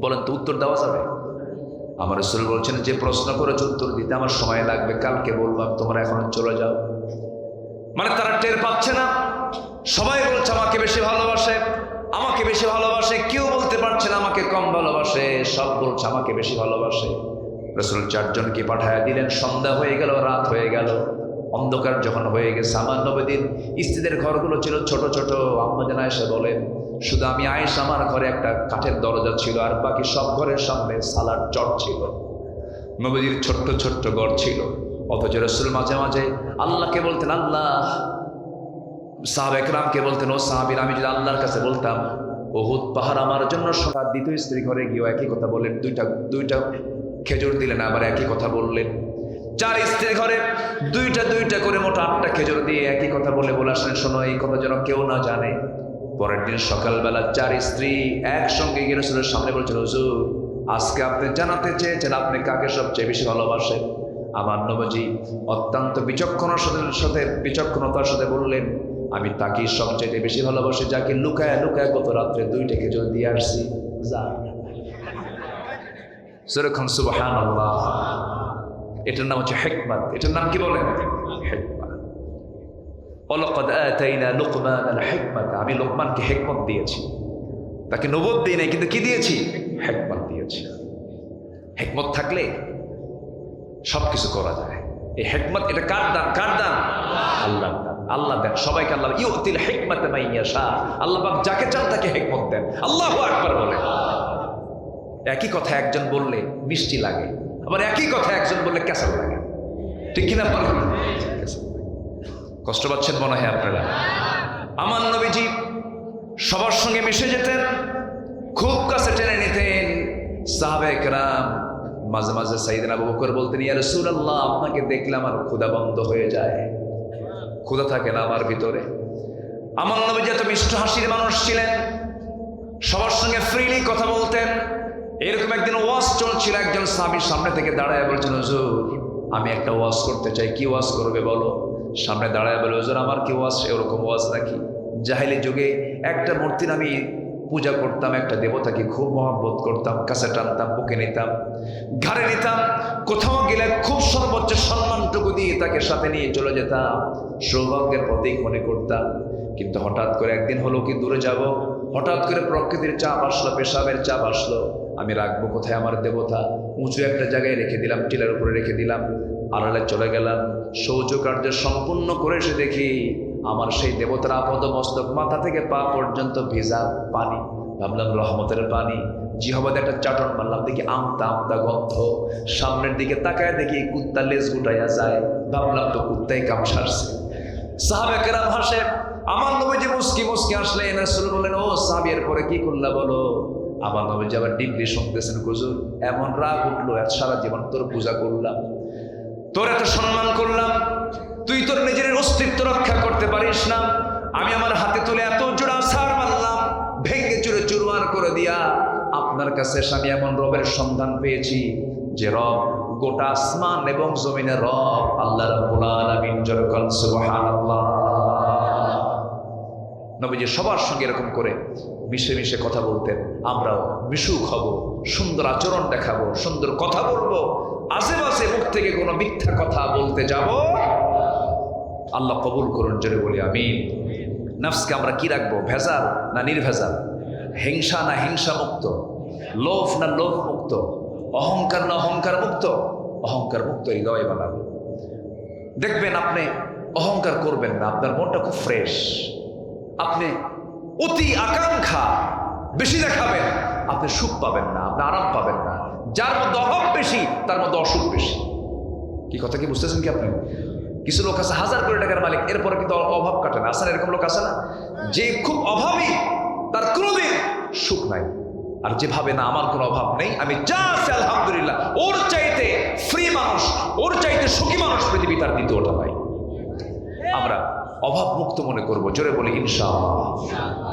বলেন তো, উত্তর দেওয়া যাবে? আমার রাসূল বলছেন, যে প্রশ্ন করেছে উত্তর দিতে আমার সময় লাগবে, কালকে বলবো, তোমরা এখন চলে যাও। মানে তারা টের পাচ্ছে না। সবাই বলছে আমাকে বেশি ভালোবাসে, আমাকে বেশি ভালোবাসে, কেউ বলতে পারছে না আমাকে কম ভালোবাসে, সব বলছে আমাকে বেশি ভালোবাসে। রাসূল 4 জনকে পাঠায় দিলেন। সন্ধ্যা হয়ে গেল, রাত হয়ে গেল, অন্ধকার যখন হয়ে গেছে, আমার নবীর স্ত্রীদের ঘরগুলো ছিল ছোট ছোট। আম্মা জান আয়েশা বলেন, শুধু আমি আয়েশা আমার ঘরে একটা কাঠের দরজা ছিল, আর বাকি সব ঘরের সামনে সালার চট ছিল। নবীর ছোট্ট ছোট্ট ঘর ছিল। অথচ রাসূল মাঝে মাঝে আল্লাহকে বলতেন, আল্লাহ, সাহাবা একরামকে বলতেন, ও সাহাবীরা, আমি যদি আল্লাহর কাছে বলতাম উহুদ পাহাড় আমার জন্য সোনার, দ্বিতীয় স্ত্রী ঘরে গিয়েও একই কথা বললেন। দুইটা খেজুর দিলেন, আবার একই কথা বললেন। 4 স্ত্রীর ঘরে দুইটা করে মোট 8টা খেজুর দিয়ে একই কথা বলে আসলেন, শোনো এই কথা যেন কেউ না জানে। পরের দিন সকালবেলা 4 স্ত্রী একসঙ্গে গিয়ে রাসূলের সামনে বলছিল, হুজুর, আজকে আপনি জানাতে চেয়েছেন আপনি কাকে সবচেয়ে বেশি ভালোবাসেন। আমার নবীজি অত্যন্ত বিচক্ষণতার সাথে বললেন, আমি তাকে সবচেয়ে বেশি ভালোবাসি যাকে লুকায় লুকায় গত রাত্রে 2টা খেজুর দিয়ে আসছি। যেরকম সুবহানাল্লাহ। এটার নাম হচ্ছে হিকমত। এটার নাম কি বলেন? হিকমত। ওয়ালাকাদ আতাইনা লুকমানাল হিকমত, আমি লোকমানকে হিকমত দিয়েছি, তাকে নবুয়ত দিই নাই, কিন্তু কি দিয়েছি? হিকমত দিয়েছি। হিকমত থাকলে সবকিছু করা যায়। এই হিকমত, এটা কার দান? কার দান? আল্লাহর দান। আল্লাহ দেন সবাইকে। আল্লাহ ইউতিল হিকমাতা মান ইয়াশা, আল্লাহ পাক যাকে চান তাকে হিকমত দেন। আল্লাহু আকবার বলেন। একই কথা একজন বললে মিষ্টি লাগে, আবার একই কথা একজন বললে কেঁচা লাগে, ঠিক কিনা বলেন? কষ্ট পাচ্ছেন মনে হয় আপনারা? আমার নবীজি সবার সঙ্গে মিশে যেতেন, খুব কাছে টেনে নিতেন। সাহাবায়ে কেরাম মাঝে মাঝে সাইয়েদনা আবু বকর বলতেন, ইয়া রাসূলুল্লাহ, আপনাকে দেখলে আমার ক্ষুধা বন্ধ হয়ে যায়, ক্ষুধা থাকে না আমার ভিতরে। আমার নবীজি এত মিষ্ট হাসির মানুষ ছিলেন, সবার সঙ্গে ফ্রিলি কথা বলতেন। এরকম একদিন ওয়াজ চলছিল, একজন সাহাবীর সামনে থেকে দাঁড়ায় বলছেন, হুজুর, আমি একটা ওয়াজ করতে চাই। কি ওয়াজ করবে বলো? সামনে দাঁড়ায় বলে, হুজুর, আমার কি ওয়াজ? এরকম ওয়াজ নাকি? জাহেলি যুগে একটা মূর্তির আমি পূজা করতাম, একটা দেবতাকে খুব মহব্বত করতাম, কাছে টানতাম, বুকে নিতাম, ঘাড়ে নিতাম, কোথাও গেলে খুব সর্বোচ্চ সম্মানটুকু দিয়ে তাকে সাথে নিয়ে চলে যেতাম, সৌভাগ্যের প্রতীক মনে করতাম। কিন্তু হঠাৎ করে একদিন হলো কি দূরে যাব, হঠাৎ করে প্রকৃতির চাপ আসলো, পেশাবের চাপ আসলো। আমি রাখবো কোথায় আমার দেবতা? উঁচু একটা জায়গায় রেখে দিলাম, টিলার উপরে রেখে দিলাম, আড়ালে চলে গেলাম। শৌচ কার্য সম্পূর্ণ করে এসে দেখি আমার সেই দেবতার আপাদ মস্তক মাথা থেকে পা পর্যন্ত ভেজা পানি। ভাবলাম রহমতের পানি। জিহবাতে একটা চাটন মারলাম, দেখি আমতা আমতা গন্ধ। সামনের দিকে তাকায় দেখি কুত্তা লেজ গুটাইয়া যায়। ভাবলাম তো কুত্তাই কাম সারছে। সাহাবে কেরাম হাসে। আমার নবীজি মুস্কি মুস্কি আসলেন। রাসূল বললেন, ও সাহাবী, এরপরে কি করলা বলো? আমার নবীজি আবার ডিপলি শুনতেছেন, হুজুর, এমন রাগ উঠলো, এত সারা জীবন তোর পূজা করলাম, তোর এত সম্মান করলাম, তুই তোর নিজের অস্তিত্ব রক্ষা করতে পারিস না। আমি আমার হাতে তুলে এত জোড়া সার মারলাম, ভেঙে চুরে চুরমার করে দিয়া আপনার কাছে আমি এমন রবের সন্ধান পেয়েছি যে রব গোটা আসমান এবং জমিনের রব, আল্লাহ রাব্বুল আলামিন। জোরকাল সুবহানাল্লাহ। নবীজি সবার সঙ্গে এরকম করে মিশে মিশে কথা বলতেন। আমরাও মিশুক হব, সুন্দর আচরণ দেখাবো, সুন্দর কথা বলবো, আশেপাশে মুখ থেকে কোনো মিথ্যা কথা বলতে যাব। আল্লাহ কবুল করুন, জোরে বলি আমিন। নফসকে আমরা কি রাখবো? ভেজাল না নির্ভেজাল? হিংসা না হিংসা মুক্ত? লোভ না লোভ মুক্ত? অহংকার না অহংকার মুক্ত? অহংকার মুক্ত হৃদয় বানাবো। দেখবেন আপনি অহংকার করবেন না, আপনার মনটা খুব ফ্রেশ। আপনি অতি আকাঙ্ক্ষা বেশি দেখাবেন, আপনি সুখ পাবেন না, আপনি আরাম পাবেন না। যার মধ্যে অভাব বেশি তার মধ্যে অসুখ বেশি। কি কথা কি বুঝতেছেন কি আপনি? কিছু লোক আছে 1000 কোটি টাকার মালিক, এরপরে কিন্তু অভাব কাটে না। আসলে এরকম লোক আছে না, যে খুব অভাবী, তার কোনোদিন সুখ নাই। আর যে ভাবে না আমার কোনো অভাব নেই, আমি যা আছে আলহামদুলিল্লাহ, ওর চাইতে ফ্রি মানুষ, ওর চাইতে সুখী মানুষ পৃথিবী তার দ্বিতীয়টা নাই। আমরা অভাব মুক্ত মনে করবো, জোরে বলি ইনশাআল্লাহ।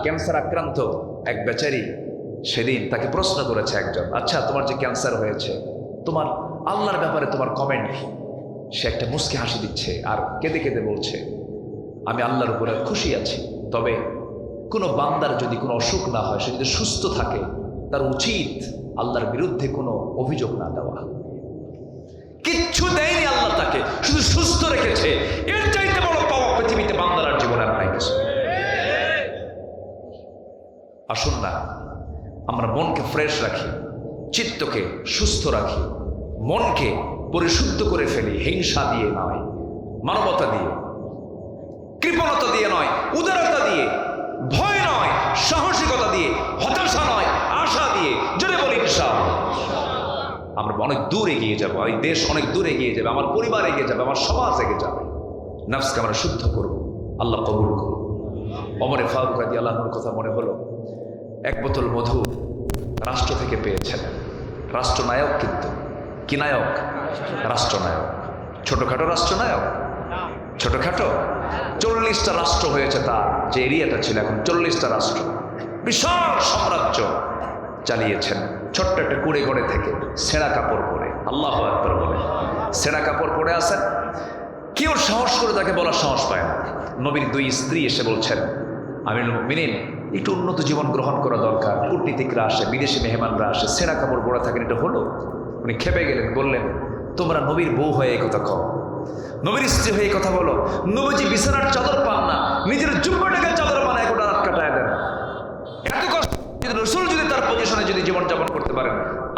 ক্যান্সার আক্রান্ত এক বেচারি, সেদিন তাকে প্রশ্ন করেছে একজন, আচ্ছা তোমার যে ক্যান্সার হয়েছে, তোমার আল্লাহর ব্যাপারে তোমার কমেন্ট কি? সে একটা মুস্কি হাসি দিচ্ছে আর কেঁদে কেঁদে বলছে, আমি আল্লাহর উপরে খুশি আছি, তবে কোনো বান্দার যদি কোনো অসুখ না হয়, সে যদি সুস্থ থাকে, তার উচিত আল্লাহর বিরুদ্ধে কোনো অভিযোগ না দেওয়া। কিচ্ছু দেয়নি আল্লাহ তাকে, শুধু সুস্থ রেখেছে। এর চাইতে বড় পাওয়া পৃথিবীতে বান্দার জীবনে আর নাই কিছু। আসুন না আমরা মনকে ফ্রেশ রাখি, চিত্তকে সুস্থ রাখি, মনকে পরিশুদ্ধ করে ফেলি, হিংসা দিয়ে নয়, মানবতা দিয়ে, কৃপণতা দিয়ে নয়, উদারতা দিয়ে, ভয় নয়, সাহসিকতা দিয়ে, হতাশা নয়, আশা দিয়ে। জোরে বলি ইনশাআল্লাহ। আমরা অনেক দূর এগিয়ে যাবো, এই দেশ অনেক দূর এগিয়ে যাবে, আমার পরিবার এগিয়ে যাবে, আমার সমাজ এগিয়ে যাবে। নফসকে আমরা শুদ্ধ করব, আল্লাহ কবুল করুন। ওমরে ফারুক রাদিয়াল্লাহু আনহুর কথা মনে হলো। এক বোতল মধু রাষ্ট্র থেকে পেয়েছেন, রাষ্ট্রনায়ক, কিন্তু কি নায়ক? রাষ্ট্রনায়ক। ছোটখাটো রাষ্ট্রনায়ক? ছোটখাটো 40টা রাষ্ট্র হয়েছে তার, যে এরিয়াটা ছিল, এখন 40টা রাষ্ট্র, বিশাল সাম্রাজ্য চালিয়েছেন ছোট্ট একটা কুড়ে ঘরে থেকে, ছেঁড়া কাপড় পরে। আল্লাহু আকবার বলে, ছেঁড়া কাপড় পরে আছেন, কেউ সাহস করে তাকে বলার সাহস পায় না। নবীর 2 স্ত্রী এসে বলছেন, আমিরুল মুমিনিন, একটু উন্নত জীবন গ্রহণ করা দরকার, কূটনীতিকরা আসে, বিদেশি মেহমানরা আসে, ছেঁড়া কাপড় পরা থাকেন, এটা হলো? উনি খেপে গেলেন, বললেন, তোমরা নবীর বউ হয়ে এই কথা কও, নবীর স্ত্রী হয়ে এই কথা বলো? নবীজি বিছানার চাদর পান না, নিজের জুব্বাটাকে চাদর বানায় গোটা রাত কাটায় দেন। এত কষ্ট রাসূল যদি তার পজিশনে যদি জীবনযাপন করতে পারেন,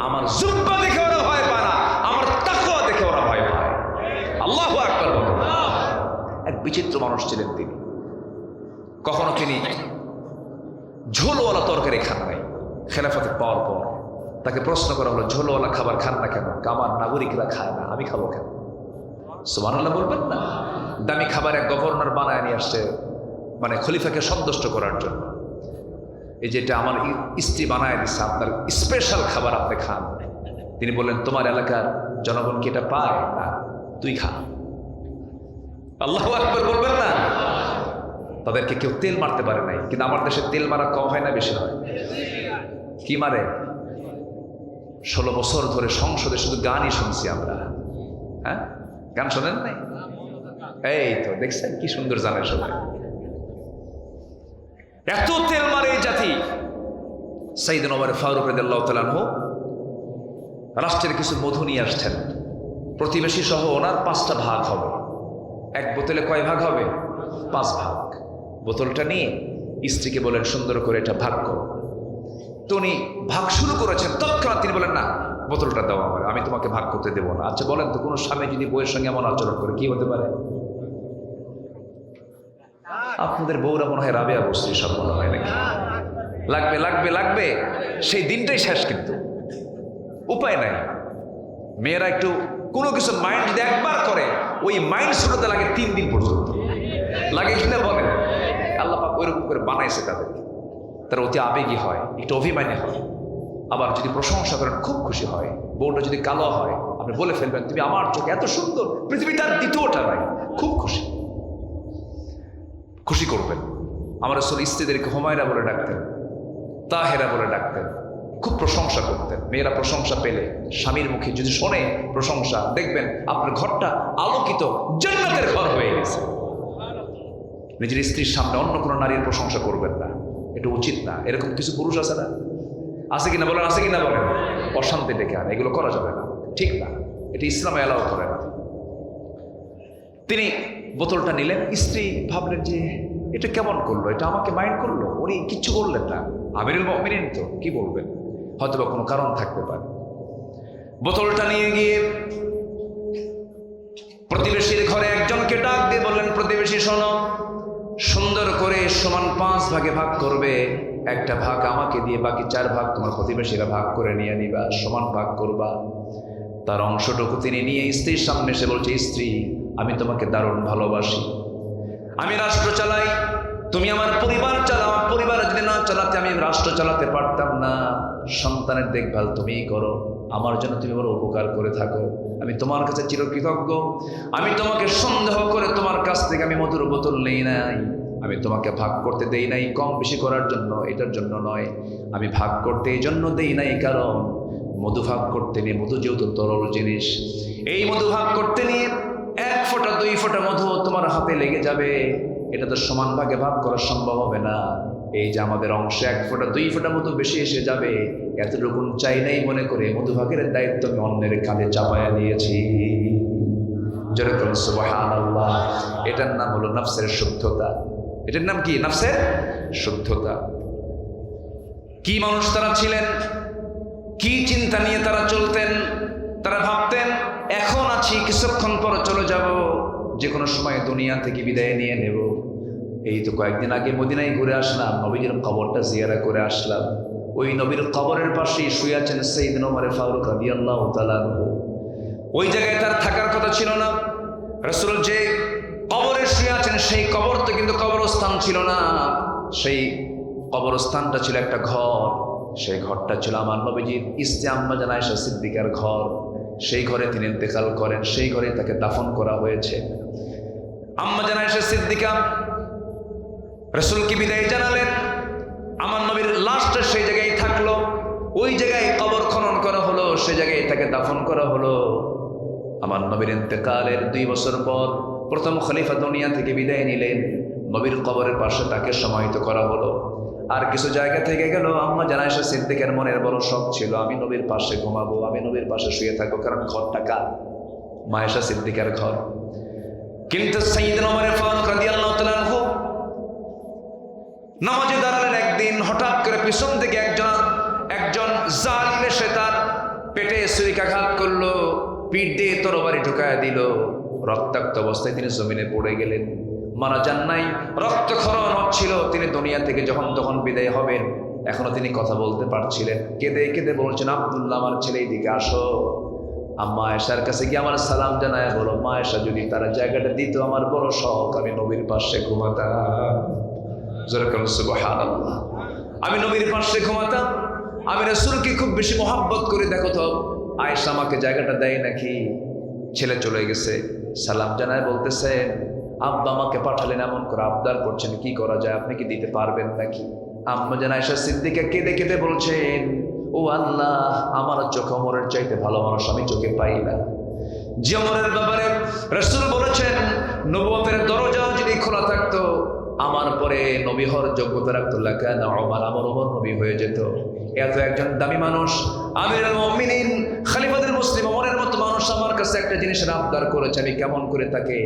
আমার জুব্বা দেখে ওরা ভয় পায় না, আমার তাকওয়া দেখে ওরা ভয় পায়। আল্লাহু আকবার। এক বিচিত্র মানুষ ছিলেন তিনি। কখনো তিনি ঝোলওয়ালা তরকারি খান নাই। খেলাফতে পাওয়ার পর তাকে প্রশ্ন করা হলো, ঝোলওয়ালা খাবার খান না কেন? আমার নাগরিকরা খায় না, আমি খাবো কেন? সুবহানাল্লাহ বলবেন না? দামি খাবার এক গভর্নর বানায় নিয়ে আসছে, মানে খলিফাকে সন্তুষ্ট করার জন্য। এই যেটা আমার স্ত্রী বানায় দিচ্ছে, আপনার স্পেশাল খাবার, আপনি খান। তিনি বললেন, তোমার এলাকার জনগণ কি এটা পায়? না, তুই খা। আল্লাহু আকবার বলবেন না? তাদেরকে কেউ তেল মারতে পারে নাই, কিন্তু আমার দেশে তেল মারা কম হয় না, বেশি হয়? কি মারে? 16 বছর ধরে সংসদে শুধু গানই শুনছি আমরা। হ্যাঁ, গান শোনেন নাই? এই তো দেখছেন কি সুন্দর জানে সবাই। এত তেল মারে এই জাতি। সাইয়েদনা ওমর ফারুক রাদিয়াল্লাহু তাআলা আনহু রাষ্ট্রের কিছু মধু নিয়ে আসছেন, প্রতিবেশী সহ ওনার 5টা ভাগ হবে। এক বোতলে কয় ভাগ হবে? 5 ভাগ। বোতলটা নিয়ে স্ত্রীকে বলেন, সুন্দর করে এটা ভাগ করো। তো উনি ভাগ শুরু করেছেন, তৎক্ষণাৎ তিনি বলেন, না, বোতলটা দাও আমার, আমি তোমাকে ভাগ করতে দেবো না। আচ্ছা বলেন তো, কোনো স্বামী যদি বউয়ের সঙ্গে এমন আচরণ করে কি হতে পারে? আপনাদের বউরা মনে হয় রাবেয়া বসছে, সব মনে হয় নাকি? লাগবে লাগবে লাগবে, সেই দিনটাই শেষ। কিন্তু উপায় নাই। মেয়েরা একটু কোনো কিছু মাইন্ড যদি একবার করে, ওই মাইন্ড শুরুতে লাগে 3 দিন পর্যন্ত লাগে, কিনা বলেন? আল্লাহ পাক ওইরকম করে বানাইছে তাদেরকে। তারা অতি আবেগী হয়, একটু অভিমানী হয়। আবার যদি প্রশংসা করেন খুব খুশি হয়। বউটা যদি কালো হয়, আপনি বলে ফেলবেন, তুমি আমার চোখে এত সুন্দর, পৃথিবীতে আর দ্বিতীয়টা নাই, খুব খুশি, খুশি করবেন। আমার রাসূল স্ত্রীদেরকে হুমায়রা বলে ডাকতেন, তাহেরা বলে ডাকতেন, খুব প্রশংসা করতেন। মেয়েরা প্রশংসা পেলে, স্বামীর মুখে যদি শোনে প্রশংসা, দেখবেন আপনার ঘরটা আলোকিত জান্নাতের ঘর হয়ে গেছে। নিজের স্ত্রীর সামনে অন্য কোনো নারীর প্রশংসা করবেন না, এটা উচিত না। এরকম কিছু পুরুষ আছে না? আছে কিনা বলেন? আছে কিনা বলেন? অশান্তি ডেকে আনে, এগুলো করা যাবে না, ঠিক না, এটা ইসলামে এলাও করে না। তিনি বোতলটা নিলেন, স্ত্রী ভাবলেন যে এটা কেমন করলো, এটা আমাকে মাইন্ড করলো। উনি কিচ্ছু বললেন না, আমিরুল মুমিনিন তো, কি বলবেন? হয়তো বা কোনো কারণ থাকতে পারে। বোতলটা নিয়ে গিয়ে প্রতিবেশীর ঘরে একজনকে ডাক দিয়ে বললেন, প্রতিবেশী শোনো, সুন্দর করে সমান 5 ভাগে ভাগ করবে। একটা ভাগ আমাকে দিয়ে, বাকি 4 ভাগ তোমার প্রতিবেশীরা ভাগ করে নিয়ে নিবা, সমান ভাগ করবা। তার অংশটুকু তিনি নিয়ে স্ত্রীর সামনে এসে বলছে, স্ত্রী, আমি তোমাকে দারুণ ভালোবাসি, আমি রাষ্ট্র চালাই, তুমি আমার পরিবার চালাও। পরিবার যদি না চালাতে আমি রাষ্ট্র চালাতে পারতাম না। সন্তানের দেখভাল তুমিই করো, আমার জন্য তুমি বড় উপকার করে থাকো, আমি তোমার কাছে চিরকৃতজ্ঞ। আমি তোমাকে সন্দেহ করে তোমার কাছ থেকে আমি মধুর বোতল নেই নাই, আমি তোমাকে ভাগ করতে দেই নাই কম বেশি করার জন্য, এটার জন্য নয়। আমি ভাগ করতে এই জন্য দেই নাই, কারণ মধু ভাগ করতে নিয়ে, মধু যেহেতু তরল জিনিস, এই মধু ভাগ করতে নিয়ে 1 ফোঁটা 2 ফোঁটা মধু তোমার হাতে লেগে যাবে, এটা তো সমান ভাগে ভাগ করা সম্ভব হবে না। এই যে আমাদের অংশে 1 ফোঁটা 2 ফোঁটা মধু বেশি এসে যাবে, এতটুকু চাই নাই মনে করে মধু ভাগের দায়িত্ব আমি অন্যের কাঁধে চাপায়া দিয়েছি। যেরকম সুবহানাল্লাহ। এটার নাম হলো নফসের শুদ্ধতা। এটার নাম কি? নফসের শুদ্ধতা। কি মানুষ তারা ছিলেন, কি চিন্তা নিয়ে তারা চলতেন। তারা ভাবতেন এখন আছি, কিছুক্ষণ পর চলে যাব, যে কোনো সময় দুনিয়া থেকে বিদায় নিয়ে নেব। এই তো কয়েকদিন আগে মদিনায় ঘুরে আসলাম, নবীর কবরটা জিয়ারা করে আসলাম। ওই নবীর কবরের পাশেই শুয়ে আছেন সাইয়েদনা ওমর ফারুক রাদিয়াল্লাহু তাআলা আনহু। ওই জায়গায় তার থাকার কথা ছিল না। রাসূল যে কবরে শুয়ে আছেন সেই কবর তো কিন্তু কবরস্থান ছিল না, সেই কবরস্থানটা ছিল একটা ঘর। সেই ঘরটা ছিল আমার নবীজির স্ত্রী আম্মা জান আয়েশা সিদ্দিকার ঘর। সেই ঘরে তিনি ইন্তেকাল করেন, সেই ঘরে তাকে দাফন করা হয়েছে। আম্মা জান আয়েশা সিদ্দিকা রাসূলকে বিদায় জানালেন, আমার নবীর লাশটা সেই জায়গায় থাকলো। ওই জায়গায় কবর খনন করা হলো, সেই জায়গায় তাকে দাফন করা হলো। আমার নবীর ইন্তেকালের 2 বছর পর প্রথম খলিফা দুনিয়া থেকে বিদায় নিলেন, নবীর কবরের পাশে তাকে সমাহিত করা হলো। আর কিছু জায়গা থেকে গেল, আম্মা জান আয়েশা সিদ্দিকার মনের বড় শখ ছিল, আমি নবীর পাশে ঘুমাবো, আমি নবীর পাশে শুয়ে থাকবো, কারণ ঘরটা কার? মা আয়েশা সিদ্দিকার ঘর। কিন্তু সাইয়েদনা ওমর ফারুক রাদিয়াল্লাহু তাআলা আনহু নামাজে দাঁড়ালেন। একদিন হঠাৎ করে পিছন থেকে একজন জালিম এসে তার পেটে ছুরিকাঘাত করলো, পিঠ দিয়ে তরবারি ঢুকায় দিল। রক্তাক্ত অবস্থায় তিনি জমিনে পড়ে গেলেন, মারা যান নাই, রক্তক্ষরণ হচ্ছিল। তিনি দুনিয়া থেকে যখন তখন বিদায় হবেন, এখনো তিনি কথা বলতে পারছিলেন। কেঁদে কেঁদে বলছেন, আব্দুল্লাহ আমার ছেলে, এইদিকে আসো। আম্মা আয়েশার কাছে গিয়ে আমার সালাম জানায় বলো, মা আয়েশা যদি তারা জায়গাটা দিত, আমার বড় শখ, আমি নবীর পাশে ঘুমাতাম। যেরকম সুবহানাল্লাহ, আমি নবীর পাশে ঘুমাতাম। আমি রাসূলকে খুব বেশি মহব্বত করে, দেখো তো আয়েশা আমাকে জায়গাটা দেয় নাকি। ছেলে চলে গেছে, সালাম জানায় বলতেছেন, আব্বা আমাকে পাঠালেন, এমন করে আবদার করছেন, কি করা যায়, আপনি কি দিতে পারবেন নাকি? আম্মা জান আয়েশা সিদ্দিকা কেঁদে কেঁদে বলছেন, ও আল্লাহ, আমার চোখে ওমরের চাইতে ভালো মানুষ আমি চোখে পাই না। যে ওমরের ব্যাপারে রাসূল বলেছেন, নবুয়তের দরজাও যদি খোলা থাকতো, আমার পরে নবী হওয়ার যোগ্যতা রাখতো, লাকানা ওমর, আমার ওমর নবী হয়ে যেত। এত একজন দামি মানুষ, আমিরুল মুমিনিন, খলিফাতুল মুসলিম ওমরের মতো মানুষ আমার কাছে একটা জিনিসের আবদার করেছে, আমি কেমন করে তাকে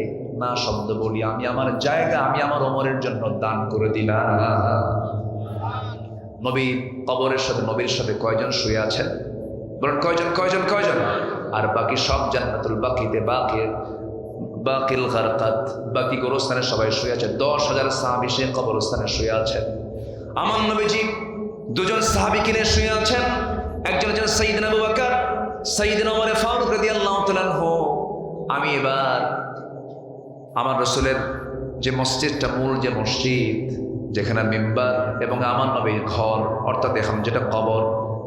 না শব্দ বলি? আমি আমার জায়গা, আমি আমার ওমরের জন্য দান করে দিলাম। নবীর কবরের সাথে, নবীর সাথে কয়জন শুয়ে আছেন বলেন? কয়জন কয়জন কয়জন? আর বাকি সব জান্নাতুল বাকিতে, বাকিল গারকাত, বাকি গোরস্থানে সবাই শুয়ে আছে। 10,000 সাহাবী সেই কবরস্থানে শুয়ে আছেন। আমার নবীজি 2জন সাহাবীকে নিয়ে শুয়ে আছেন। একজন হচ্ছেন সাইয়েদনা আবু বকর, সাইয়েদনা ওমর ফারুক রাদিয়াল্লাহু তাআলা আনহু। আমি এবার আমার রাসূলের যে মসজিদটা, মূল যে মসজিদ, যেখানে মিম্বার এবং আমার নবীর ঘর, অর্থাৎ এখন যেটা কবর,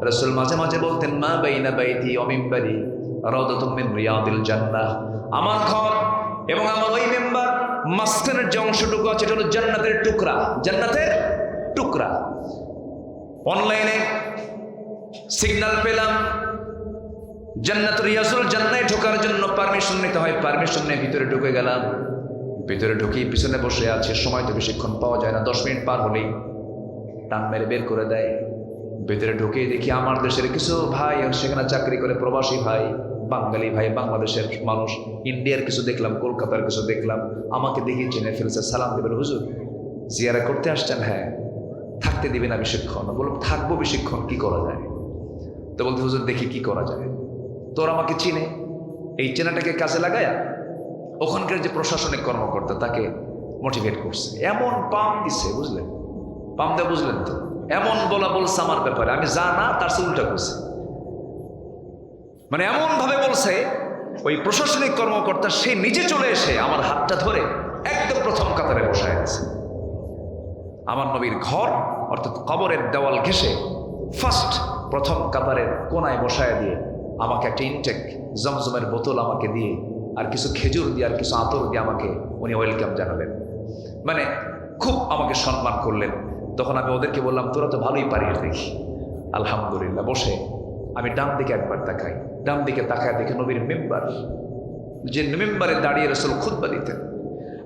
রাসূল মাঝে মাঝে বলতেন, মা বাইনা বাইতি ওয়া মিম্বারি রাউদাতুম মিন রিয়াদিল জান্নাহ। আমার ঘর এবং আমার ওই মিম্বার মাঝখানের যে অংশটুকু আছে, এটা হলো জান্নাতের টুকরা, জান্নাতের টুকরা। অনলাইনে সিগন্যাল পেলাম, জান্নাত রিয়াজুল জান্নাতে ঢোকার জন্য পারমিশন নিতে হয়। পারমিশন নিয়ে ভিতরে ঢুকে গেলাম। ভিতরে ঢুকেই পিছনে বসে আছে, সময় তো বেশিক্ষণ পাওয়া যায় না, 10 মিনিট পার হলেই টান মেরে বের করে দেয়। ভিতরে ঢুকেই দেখি আমার দেশের কিছু ভাই সেখানে চাকরি করে, প্রবাসী ভাই, বাঙালি ভাই, বাংলাদেশের মানুষ, ইন্ডিয়ার কিছু দেখলাম, কলকাতার কিছু দেখলাম। আমাকে দেখি চিনে ফেলছে, সালাম দেবেন, হুজুর জিয়ারা করতে আসছেন? হ্যাঁ। থাকতে দিবে না বেশিক্ষণ? বললাম থাকবো বেশিক্ষণ, কি করা যায়? তো বলতে, হুজুর দেখি কি করা যায়। তোর আমাকে চিনে, এই চেনাটাকে কাজে লাগায়া ওখানকার যে প্রশাসনিক কর্মকর্তা তাকে মোটিভেট করছে, এমন পাম দিছে, বুঝলেন? পাম দেওয়া বুঝলেন তো? এমন বলছে আমার ব্যাপারে, আমি যা না তার সে উল্টা করছে। মানে এমন ভাবে বলছে, ওই প্রশাসনিক কর্মকর্তা সে নিজে চলে এসে আমার হাতটা ধরে একদম প্রথম কাতারে বসায় আছে। আমার নবীর ঘর অর্থাৎ কবরের দেওয়াল ঘেঁষে ফার্স্ট প্রথম কাতারের কোনায় বসায় দিয়ে আমাকে একটা ইনটেক জমজমের বোতল আমাকে দিয়ে, আর কিছু খেজুর দিয়ে, আর কিছু আতর দিয়ে আমাকে উনি ওয়েলকাম জানালেন। মানে খুব আমাকে সম্মান করলেন। তখন আমি ওদেরকে বললাম, তোরা তো ভালোই পারিস দেখি। আলহামদুলিল্লাহ। বসে আমি ডান দিকে একবার তাকাই, ডান দিকে তাকায় দেখে নবীর মেম্বার, যে মেম্বারে দাঁড়িয়ে রাসূল খুতবা দিতেন।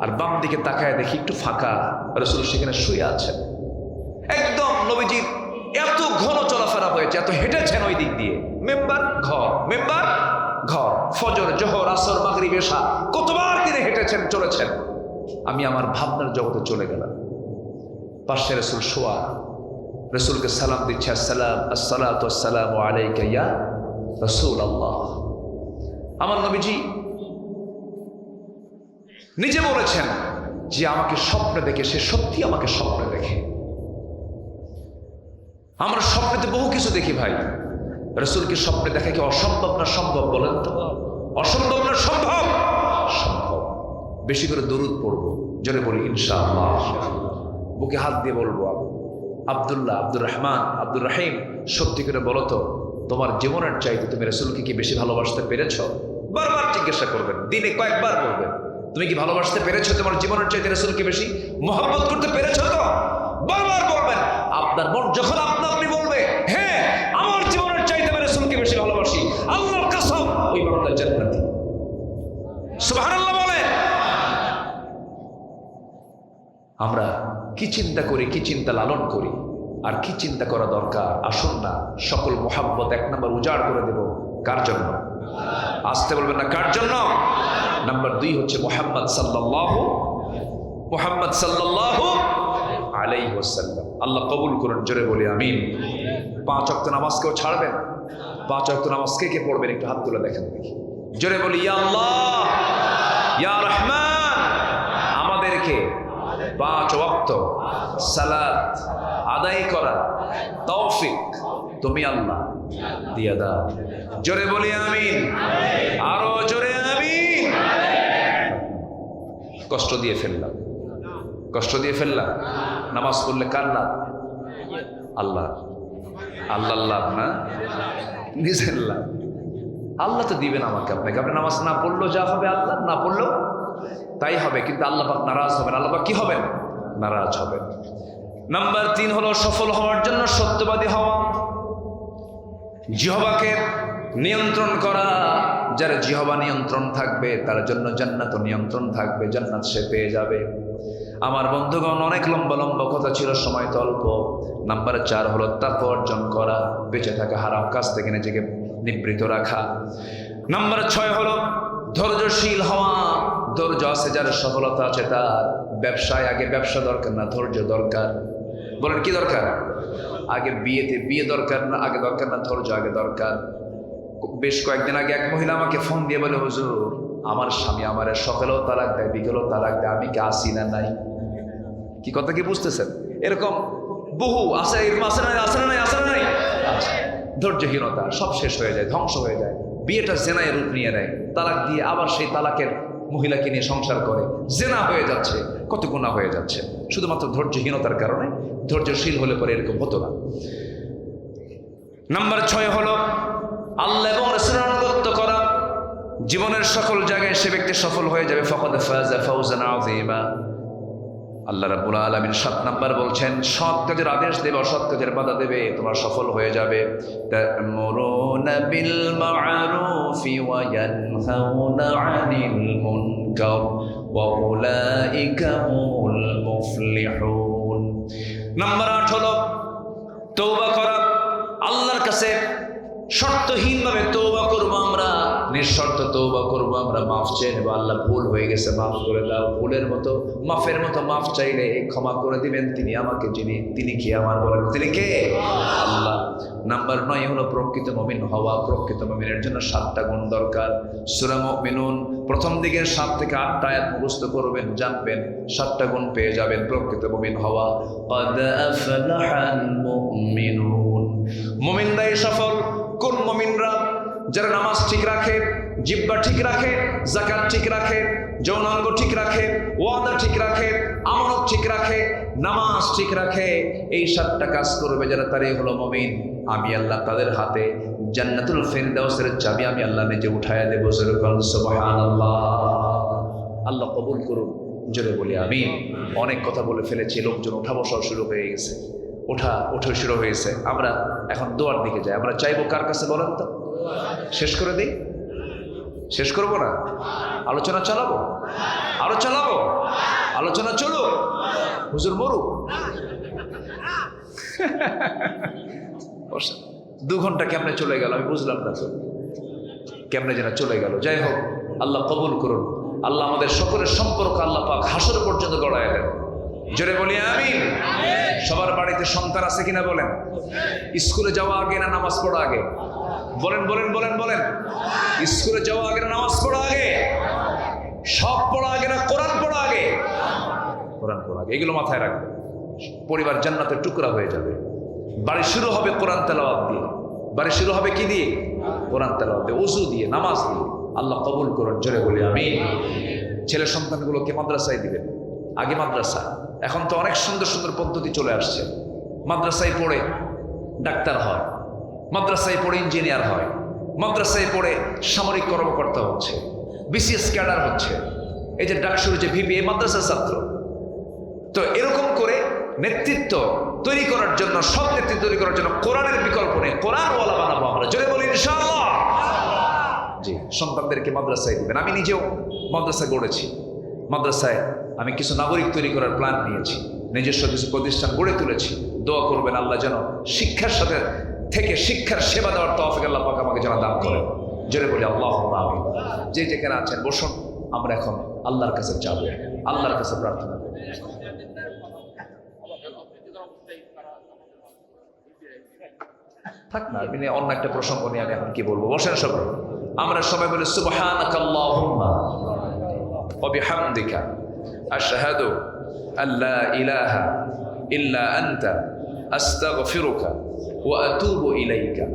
আর বাম দিকে তাকায় দেখি একটু ফাঁকা, রাসূল সেখানে শুয়ে আছেন। একদম নবীজির এত ঘন চলাফেরা হয়েছে, এত হেঁটেছেন ওই দিক দিয়ে। মেম্বার ঘর, মেম্বার ঘর, ফজর, জোহর, আসর, মাগরিব, এশা কতবার তিনি হেঁটেছেন, চলেছেন। আমি আমার ভাবনার জগতে চলে গেলাম। পাশে রাসূল শোয়া, রাসূলকে সালাম দিচ্ছে, আসসালাতু ওয়াসসালামু আলাইকা ইয়া রাসূলুল্লাহ। আমার নবীজি নিজে বলেছেন যে আমাকে স্বপ্নে দেখে, সে সত্যি আমাকে স্বপ্নে দেখে। আমরা স্বপ্নেতে বহু কিছু দেখি ভাই, রাসূলকে স্বপ্নে দেখা কি অসম্ভব না সম্ভব? বলেন তো, অসম্ভব না সম্ভব? সম্ভব। বেশি করে দরুদ পড়বো, জোরে বলি ইনশাআল্লাহ। বুকে হাত দিয়ে বলবো, আব্দুল্লাহ, আব্দুর রহমান, আব্দুর রহিম, সত্যি করে বলো তো তোমার জীবনের চাইতে তুমি রাসূলকে কি বেশি ভালোবাসতে পেরেছ? বারবার জিজ্ঞাসা করবেন, দিনে কয়েকবার বলবেন, তুমি কি ভালোবাসতে পেরেছো? তোমার জীবনের চাইতে রাসূলকে বেশি মহব্বত করতে পেরেছো তো? বারবার বলবেন। আপনার মন যখন আপনি বলবে, হ্যাঁ আমার জীবনের চাইতে আমি রাসূলকে বেশি ভালোবাসি, আল্লাহর কসম ওই বান্দা জান্নাতি। সুবহানাল্লাহ বলে। আমরা কি চিন্তা করি, কি চিন্তা লালন করি, আর কি চিন্তা করা দরকার। আসুন না সকল মোহাব্বত এক নাম্বার উজাড় করে দেব। কার জন্য? আসতে বলবেন না, কার জন্য? নাম্বার 2 হচ্ছে মুহাম্মদ সাল্লাল্লাহু আলাইহি ওয়াসাল্লাম। আল্লাহ কবুল করুন, জোরে বলি আমিন। 5 ওয়াক্ত নামাজ কেউ ছাড়বেন? 5 ওয়াক্ত নামাজ কে পড়বেন? একটু হাত তুলে দেখেন দেখি, জোরে বলি ইয়া আল্লাহ ইয়া রহমান। আমাদেরকে 5 ওয়াক্ত সালাত আদায় করা তৌফিক তুমি আল্লাহ দিয়া দাও। জোরে বলি আমিন, আরো জোরে আমিন। কষ্ট দিয়ে ফেললাম, কষ্ট দিয়ে ফেললাম। নামাজ পড়লে কার লাভ? আল্লাহ, আল্লাহ লাভ না, নিজের লাভ। আল্লাহ তো দিবেন আমাকে আপনাকে। আপনি নামাজ না পড়লেও যা হবে, আল্লাহ না পড়লেও তাই হবে, কিন্তু আল্লাহ পাক নারাজ হবেন। আল্লাহ পাক কি হবেন? নারাজ হবেন। নাম্বার 3 হলো সফল হওয়ার জন্য সত্যবাদী হওয়া, জিহ্বাকে নিয়ন্ত্রণ করা। যার জিহ্বা নিয়ন্ত্রণ থাকবে তার জন্য জান্নাত নিয়ন্ত্রণ থাকবে, জান্নাত সে পেয়ে যাবে। আমার বন্ধুগণ, অনেক লম্বা লম্বা কথা ছিল, সময় তো অল্প। নাম্বার 4 হলো তাকওয়া অর্জন করা, বেঁচে থাকা হারাম কাজ থেকে নিজেকে নিবৃত রাখা। নাম্বার 6 হলো ধৈর্যশীল হওয়া। ধৈর্য আছে যার, সফলতা আছে তার। ব্যবসায় আগে ব্যবসা দরকার না, ধৈর্য দরকার। বলেন কি দরকার? আগে বিয়ে দরকার না, আগে দরকার না, ধৈর্য আগে দরকার। বেশ কয়েকদিন আগে এক মহিলা আমাকে ফোন দিয়ে বলে, হুজুর আমার স্বামী আমার সকালেও তালাক দেয়, বিকেলেও তালাক দেয়, আমি কি আসি না নাই? কি কথা কি বুঝতেছেন? এরকম বহু আছে, এরকম আসে না নাই? ধৈর্যহীনতা, সব শেষ হয়ে যায়, ধ্বংস হয়ে যায়। বিয়েটা জেনায় রূপ নিয়ে নেয়, তালাক দিয়ে আবার সেই তালাকের মহিলাকে নিয়ে সংসার করে, জেনা হয়ে যাচ্ছে, কত গুনাহ হয়ে যাচ্ছে, শুধুমাত্র ধৈর্যহীনতার কারণে। ধৈর্যশীল হলে পরে এরকম হতো না। নাম্বার 6 হলো আল্লাহ এবং রাসূলের আনুগত্য করা। জীবনের সকল জায়গায় সে ব্যক্তি সফল হয়ে যাবে। ফাকাদ ফাযা ফাওজান আযীমা। আল্লাহ রাব্বুল আলামিন 7 নাম্বার বলছেন, সৎ কাজের আদেশ দেবে, অসৎ কাজের বাধা দেবে, তোমরা সফল হয়ে যাবে। তা'মুরুনা বিল মা'রুফি ওয়া ইয়ানহাউনা আনিল মুনকার ওয়া উলাইকা হুমুল মুফলিহুন। নাম্বার 8 হলো তওবা করা। আল্লাহর কাছে শর্তহীনভাবে তওবা করব আমরা, নিঃশর্ত তওবা করব আমরা, মাফ চেয়ে নেব। আল্লাহ ভুল হয়ে গেছে, মাফ করে দাও। ভুলের মতো, মাফের মতো মাফ চাইলে ক্ষমা করে দিবেন তিনি আমাকে, তিনি কি আমার? বলেন তিনি কে? আল্লাহ। নাম্বার 9 হলো প্রকৃত মুমিন হওয়া। প্রকৃত মুমিনের জন্য 7টা গুণ দরকার। সূরা মুমিনুন প্রথম দিকের 7 থেকে 8টা আয়াত মুখস্থ করবেন, জানবেন, 7টা গুণ পেয়ে যাবেন প্রকৃত মুমিন হওয়া। ক্বাদ আফলাহাল মুমিনুন। মুমিনরাই সফল। কোন মুমিনরা? যারা নামাজ ঠিক রাখে, জিহ্বা ঠিক রাখে, যাকাত ঠিক রাখে, যৌনাঙ্গ ঠিক রাখে, ওয়াদা ঠিক রাখে, আমানত ঠিক রাখে, নামাজ ঠিক রাখে। এই 7টা কাজ করবে যারা, তারাই হলো মুমিন। আমি আল্লাহ তাদের হাতে জান্নাতুল ফিরদাউসের চাবি আমি আল্লাহ নিজে উঠায়া দেব। সুবহানাল্লাহ। আল্লাহ কবুল করুন, জোরে বলি আমিন। অনেক কথা বলে ফেলেছি, লোকজন ওঠা বসা শুরু হয়ে গেছে, ওঠা শুরু হয়েছে। আমরা এখন দোয়ার দিকে যাই। আমরা চাইবো কার কাছে বলেন তো? শেষ করে দিই? শেষ করবো না? আলোচনা চালাবো? আরো চালাবো? আলোচনা চলো, হুজুর মরুক। 2 ঘন্টা কেমনে চলে গেল আমি বুঝলাম না তো। কেমনে যেন চলে গেল। যাই হোক, আল্লাহ কবুল করুন। আল্লাহ আমাদের সকলের সম্পর্ক আল্লাহ পাক হাসর পর্যন্ত গড়ায় দেন। জোরে বলি আমিন। সবার বাড়িতে সন্তান আছে কিনা বলেন? স্কুলে যাওয়া আগে না নামাজ পড়া আগে? বলেন বলেন বলেন বলেন। স্কুলে যাওয়া আগে না নামাজ পড়া আগে? সব পড়া আগে না কোরআন পড়া আগে? কোরআন পড়া আগে। এগুলো মাথায় রাখবে। পরিবার জান্নাতের টুকরা হয়ে যাবে। বাড়ি শুরু হবে কোরআন তেলাওয়াত দিয়ে। বাড়ি শুরু হবে কি দিয়ে? কোরআন তেলাওয়াত দিয়ে, ওযু দিয়ে, নামাজ দিয়ে। আল্লাহ কবুল করুন। জোরে বলি আমিন। ছেলে সন্তানগুলোকে মাদ্রাসায় দিবেন। আগে মাদ্রাসা, এখন তো অনেক সুন্দর সুন্দর পদ্ধতি চলে আসছে। মাদ্রাসায় পড়ে ডাক্তার হয়, মাদ্রাসায় পড়ে ইঞ্জিনিয়ার হয়, মাদ্রাসায় পড়ে সামরিক কর্মকর্তা হচ্ছে, বিসিএস ক্যাডার হচ্ছে। এই যে ডাকসুর যে ভিপি, মাদ্রাসার ছাত্র। তো এরকম করে নেতৃত্ব তৈরি করার জন্য, সব নেতৃত্ব তৈরি করার জন্য কোরআনের বিকল্প নেই। কোরআনওয়ালা বানাবো আমরা। জোরে বলি ইনশাআল্লাহ। জি, সন্তানদেরকে মাদ্রাসায় দিবেন। আমি নিজেও মাদ্রাসা গড়েছি। মাদ্রাসায় আমি কিছু নাগরিক তৈরি করার প্ল্যান নিয়েছি, নিজস্ব কিছু প্রতিষ্ঠান গড়ে তুলেছি। দোয়া করবেন আল্লাহ যেন শিক্ষার সাথে থেকে শিক্ষার সেবা দেওয়ার তৌফিক আল্লাহ পাক আমাকে যেন দান করেন। জোরে বলি আল্লাহুম্মা আমিন। যে যেখানে আছেন বসুন, আমরা এখন আল্লাহর কাছে যাব, আল্লাহর কাছে প্রার্থনা করব। থাক না, আপনি অন্য একটা প্রসঙ্গ নিয়ে আমি এখন কি বলবো। বসেন সবাই, আমরা সবাই বলি সুবহানাকাল্লাহুম্মা ওয়া বিহামদিকা আশহাদু আল্লা ইলাহা ইল্লা আনতা আস্তাগফিরুকা ওয়া আতুবু ইলাইকা।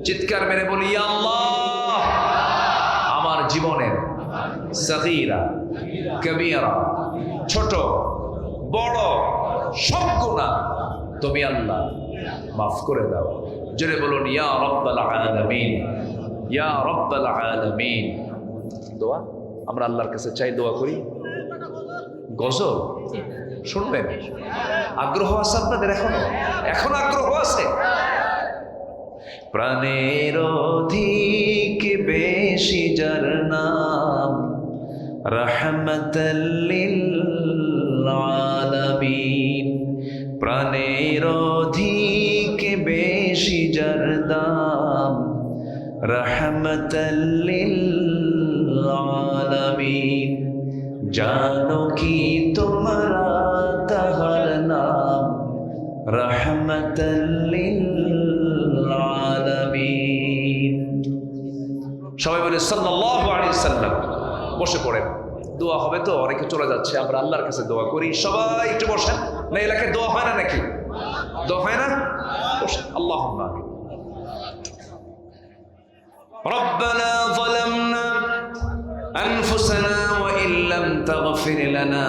চিৎকার মেরে বলি, ইয়া আল্লাহ, আমার জীবনের সগীরা কবীরা, ছোট বড় সব গুনাহ তুমি আল্লাহ মাফ করে দাও। জোরে বলুন ইয়া রাব্বাল আলামিন, ইয়া রাব্বাল আলামিন। দোয়া আমরা আল্লাহর কাছে চাই, দোয়া করি। গজল শুনবেন? আগ্রহ আছে আপনাদের? এখন আগ্রহ আছে? প্রাণের অধিক বেশি যার নাম রাহমাতাল লিল আলামিন। প্রাণের অধিক বেশি যার দাম রাহমাতাল লিল আলামিন। জানো কি তোমরা তাহার নাম রাহমাতাল লিল আলামিন। সবাই বলে সাল্লাল্লাহু আলাইহি সাল্লাম। বসে পড়েন, দোয়া হবে তো, অনেকে চলে যাচ্ছে, আমরা আল্লাহর কাছে দোয়া করি। সবাই একটু বসেন। না এলাকায় দোয়া হয় না নাকি? দোয়া হয় না? বসেন। আল্লাহুম্মা আমিন। ربنا ظلمنا أنفسنا وإن لم تغفر لنا